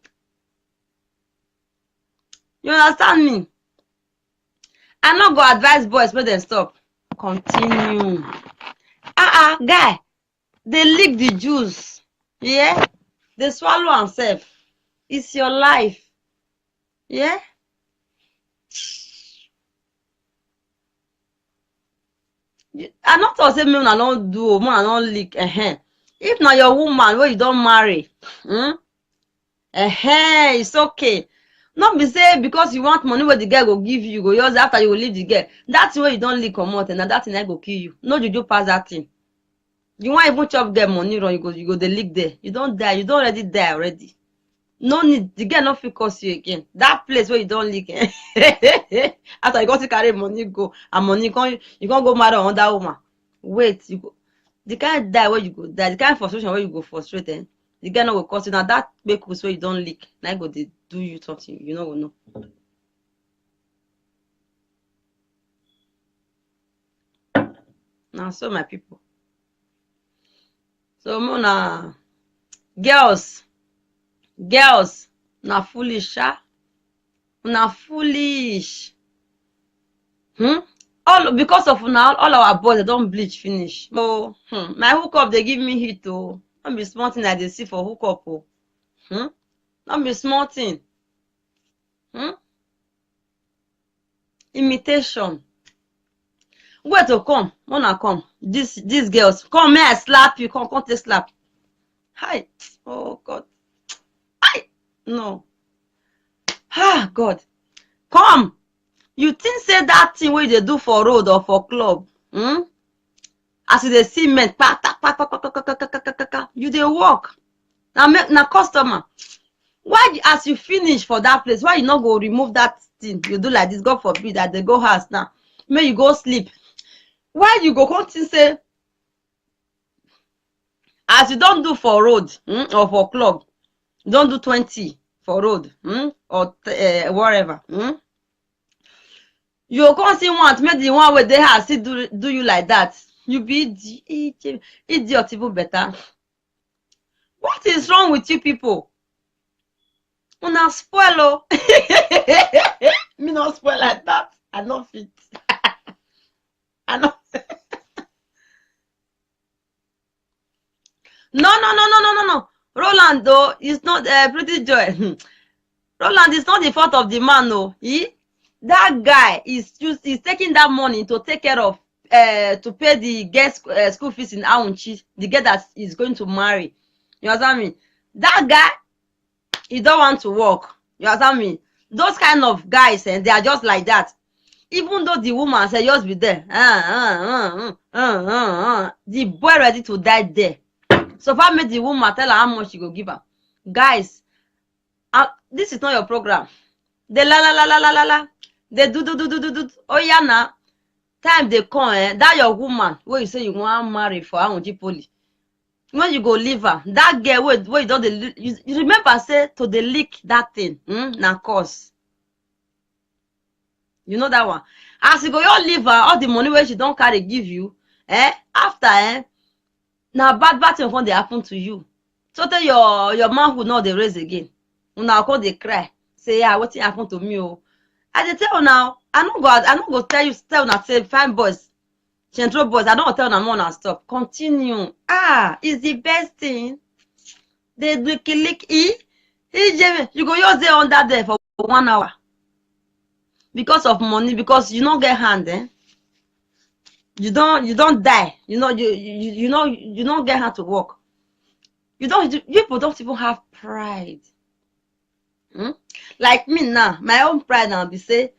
You understand me? I'm not gonna advise boys make them stop. Continue. Guy, they lick the juice. Yeah? They swallow themselves. It's your life. Yeah? I'm not to say me I don't do, me I don't lick. If now your woman where you don't marry, it's okay. Not be say because you want money where the girl go give you, go yours after you will leave the girl. That's where you don't lick or more, and that thing I go kill you. No, you do pass that thing. You want even chop get money wrong, you go the lick there. You don't die, you don't already die already. No need, the girl not feel curse you again. That place where you don't lick. After you got to carry money, go and money you can't go marry another woman. Wait, you go the kind of die where you go die, the kind of frustration where you go frustrated. The girl not will cause you now that make where you don't lick. Now go they do you something, you know no. Now so my people. So Mona girls, na foolish, na foolish. All because of now, all our boys they don't bleach finish. Oh, my hookup they give me hit oh. Don't be small thing like they see for hookup oh. Don't be small thing. Imitation. Where to come? Wanna come? These girls come here, slap you. Come take slap. Hi. Oh God. Hi. No. God. Come. You think say that thing where they do for road or for club? As they see men, you dey work. Now customer. Why as you finish for that place, why you not go remove that thing? You do like this, God forbid that they go house now. May you go sleep. Why you go continue say as you don't do for road or for club, don't do 20 for road or whatever. You can't see want make the one where they have still do you like that. You be idiot even better. What is wrong with you people? Una spoil oh. Me not spoil like that. I not fit. I not. No. Roland though is not Pretty Joy. Roland is not the fault of the man, no. That guy is taking that money to take care of to pay the guest school fees in Aunchi, the girl that is going to marry. You understand me? That guy, he don't want to work. You understand me? Those kind of guys, and they are just like that. Even though the woman say just be there, the boy ready to die there. So far, made the woman tell her how much she go give her. Guys, this is not your program. They la. They do. Oh yeah, now time they come, that your woman where you say you want to marry for Aunchi Poly. When you go leave her, that girl where you don't you remember say to the leak that thing, na cause. You know that one. As you go, you leave her, all the money where she don't carry give you, after now bad thing when they happen to you. So tell your man who know they raise again. Now call they cry. Say, yeah, what happened to me? Oh, I dey tell now. I don't go tell now say fine boys. Central boys, I don't tell them more and stop. Continue. It's the best thing. They lick. You go just there under there for 1 hour. Because of money, because you don't get hand, You don't die. You don't get hand to work. People don't even have pride. Like me now, my own pride now be say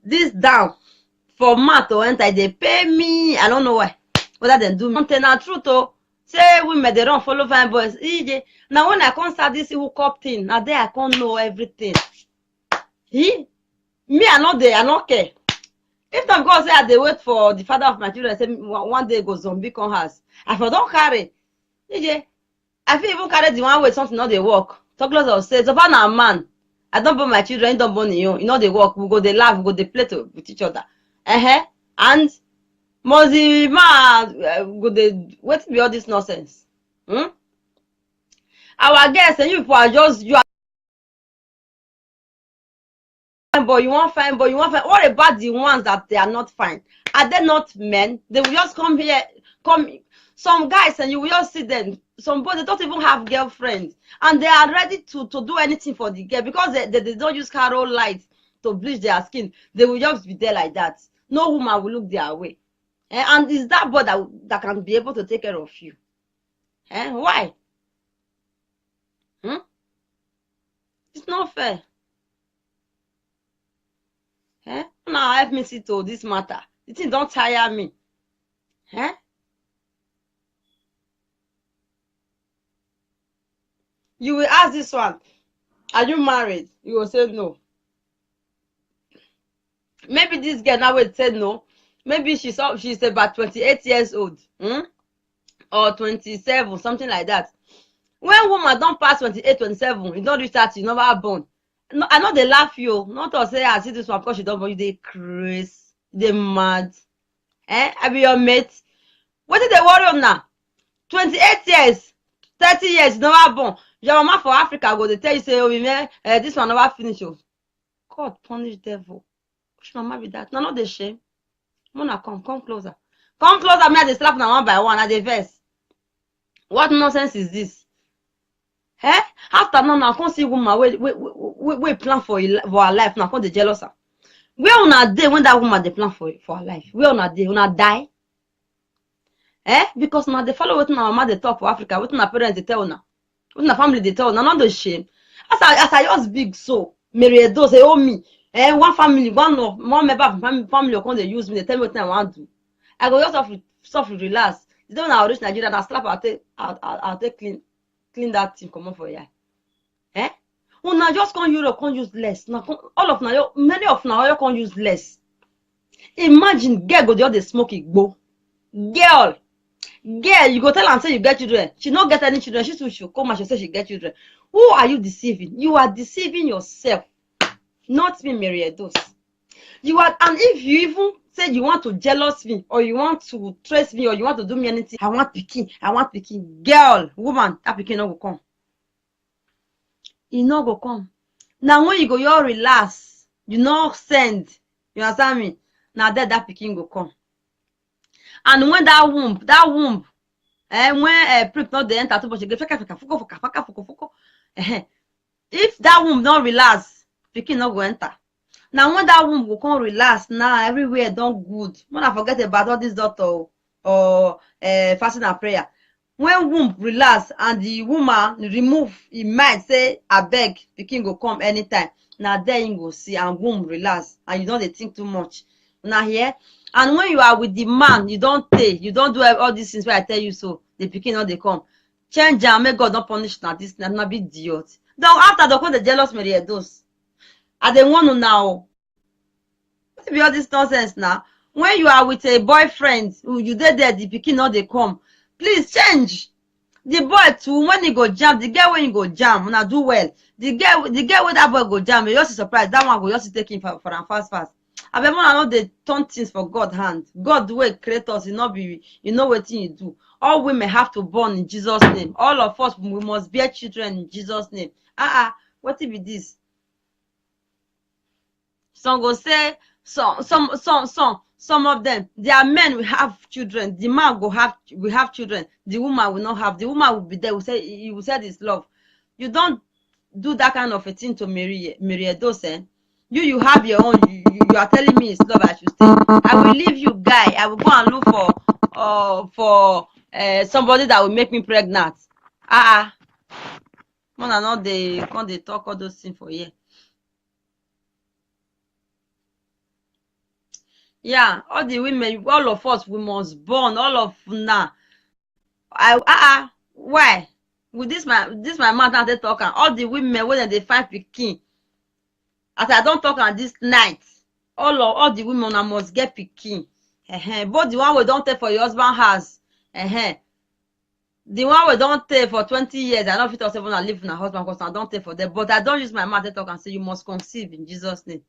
this down. For math to enter, they pay me. I don't know why. Whether they do something na truth oh. Say women they don't follow fine boys. Now when I can't start this hookup thing, now there I can't know everything. Me, I not care. If not God say I they wait for the father of my children, say one day go zombie come house. I for don't carry. I feel even carry the one way something not they work. Talk less of say so far now man. I don't born my children, don't born you. You know they work. We go they laugh, we go they play with each other. And Mozi man go they what be all this nonsense? Our guests and you are just you are fine boy, you want fine boy, you want fine. What about the ones that they are not fine? Are they not men? They will just come here, some guys and you will just see them. Some boys they don't even have girlfriends and they are ready to do anything for the girl because they don't use Carol light to bleach their skin. They will just be there like that. No woman will look their way. And it's that boy that can be able to take care of you. Why? It's not fair. Now help me see to this matter. The thing don't tire me. You will ask this one, are you married? You will say no. Maybe this girl now will say no. Maybe she's about 28 years old. Or 27, something like that. When woman don't pass 28, 27, you don't reach that, you never born. No, I know they laugh you. Not to say I see this one because you don't born, you they crazy, they mad. I be your mate. What did they worry on now? 28 years, 30 years, you never born. Your mama for Africa go, they tell you, say, oh, this one never finish. Oh. God punish devil. Which mama be that? No, not the shame. Mona, come closer. Come closer, me, they slap now one by one, at the verse. What nonsense is this? After now, I can't see woman we plan for her life. Now, I can't jealous her. Where on a day when that woman they plan for her life? Where on a day when I die? Because now they follow what my mama they talk for Africa, what my parents they tell now, what my family they tell now, not the shame. As I just big so, Mary do say, oh me, one family, one member of family come they use me, they tell me what I want to do. I go just off soft relax. The day when I reach Nigeria, I slap, I'll take clean that thing, come on for ya. Eh? Una just come Europe, can't use less. Now, all of now, many of now, you can't use less. Imagine, girl go the smoke it go. Girl, you go tell her and say you get children. She not get any children. She come and she say she get children. Who are you deceiving? You are deceiving yourself. Not me, Mary Edos. You are, and if you even say you want to jealous me, or you want to trace me, or you want to do me anything, I want picking. Girl, woman, that picking no go come. He no go come. Now when you go, you relax. You no send. You understand me? Now that picking go come. And when that womb, when prick not the enter too much, if that womb don't relax, picking not go enter. Now when that womb will come relax, now everywhere don't good. When I forget about all this doctor or fasting and prayer. When womb relax and the woman remove, he might say, I beg, picking go come anytime. Now there you go see and womb relax and you don't think too much. Now here. And when you are with the man, you don't take, you don't do all these things where I tell you so. The picking not they come. Change and make God not punish now. This not be idiot. Then after the call the jealous Mary Edos. I they want to now. What be all this nonsense now? When you are with a boyfriend who you did there, the picking not they come. Please change. The boy too, when he go jam, the girl when you go jam, when I do well. The girl with that boy go jam, you just surprise. That one go just take him for fast. I bet I know they turn things for God hand. God the way create us, you know what you do. All women have to born in Jesus' name. All of us we must bear children in Jesus' name. What if it is? Some go say some of them, their men will have children. The man will have children. The woman will not have. The woman will be there. He will say this love. You don't do that kind of a thing to Mary Edos, eh? You have your own. You are telling me it's love I should stay. I will leave you, guy. I will go and look for somebody that will make me pregnant. One and all they talk all those things for you. Yeah, all the women, all of us, we must born. All of now. Why? With this my man that they talking. All the women when they find pikin. As I don't talk on this night, all the women must get pikin. Both the one we don't take for your husband has. The one we don't take for 20 years, I don't fit also want to live with my husband because I don't take for them. But I don't use my mouth to talk and say you must conceive in Jesus' name.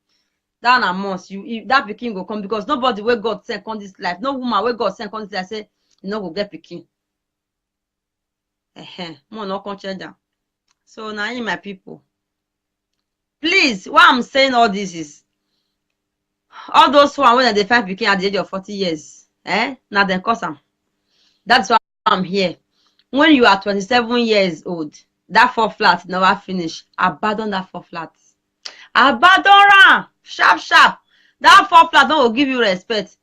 That a must. That pikin go come because nobody where God sent on this life. No woman where God sent on this life say you know go get pikin. More no come change that. So now you my people. Please, why I'm saying all this is all those one when they find pikin at the age of 40 years. Now then cause them. That's why I'm here. When you are 27 years old, that 4 flat never finish. Abandon that 4 flat. Abandon her. Sharp. That 4 flat don't will give you respect.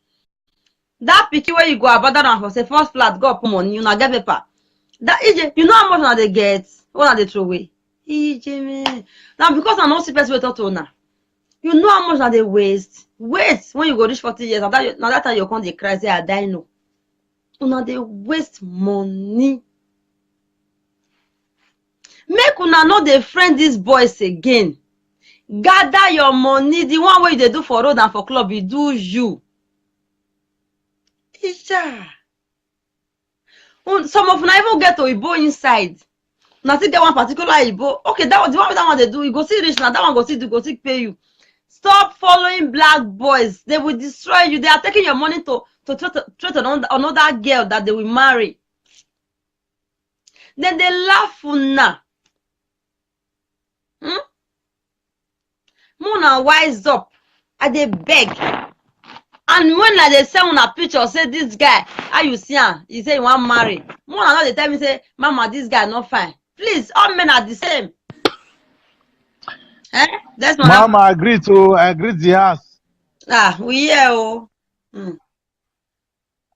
That pikin where you go abandon her for say 1st flat, go put money, you not get paper. That EJ, you know how much now they get? What are they throw away? EJ man. Now because I know see person talk to now. You know how much now they waste. Wait when you go reach 40 years. Now that time you come they cry say I die no. Una they waste money. Make una know they friend these boys again. Gather your money. The one way they do for road and for club, you do you. Some of them even get to Igbo inside. Now see get one particular Igbo. Okay, that was the one they do. You go see rich now. That one go see pay you. Stop following black boys. They will destroy you. They are taking your money to treat another girl that they will marry. Then they laugh now. Mona wise up. I they beg. And when they say on a picture, say this guy, how you see him? He say you want marry. Mona now they tell me say, Mama, this guy not fine. Please, all men are the same. That's my Mama agree the house. We here oh.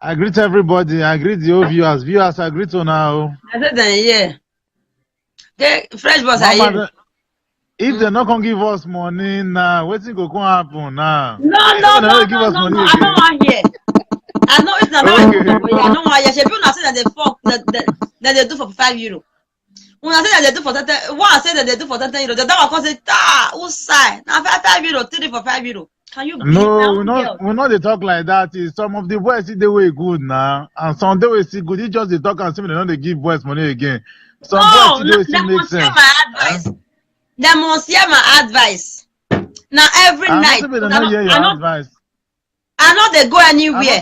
I greet everybody. I greet the old viewers. Viewers, I greet you now. I said then yeah. The fresh boss are here. If they're not gonna give us money now, what's going to happen now? No. Give us money I don't want here. I know it's na now I no wan hear. Shebi una say that they fuck that they do for €5. Una say that they do for 10. One say that they do for €10. The other one come say, who say? Na €5, 3 for €5. Can you believe No, we not they talk like that. Some of the boys see the way good now, and some they way see good. It just they talk and say they don't they give boys money again. Some boys see the way see make sense. My advice. They must hear my advice. Now every night. I know they go anywhere.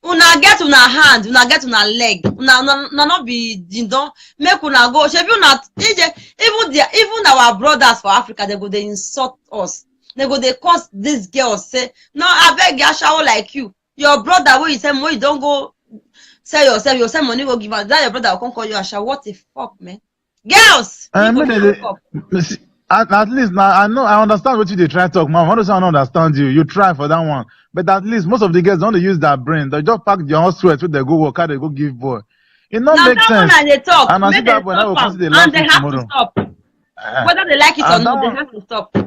Una get una hand, una get una leg, una not be dindon. Make una go. Even our brothers for Africa, they insult us. They go, they curse this girl, say, no, I beg you, shower like you. Your brother, when you say money, don't go sell yourself, you sell money, go give us. That your brother will come call you a shower. What the fuck, man? Girls! At least now I understand what you they try to talk, mom. I don't understand you. You try for that one. But at least most of the girls don't use that brain. They just pack their own sweat when they go work out, they go give boy. It not make sense. They talk, and I see that when I will consider and they have to stop. Whether they like it or not, they have to stop.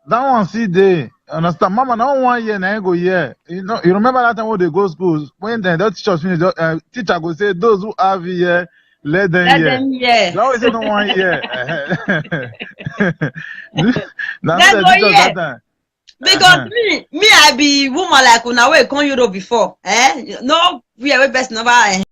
That one see they understand. Mama, now 1 year now go year. You remember that time when they go school when they teach us finish, teacher go say those who have here let them hear. They always say no 1 year. That's the teacher that time. Because me I be woman like una wey come Europe before. No we are best never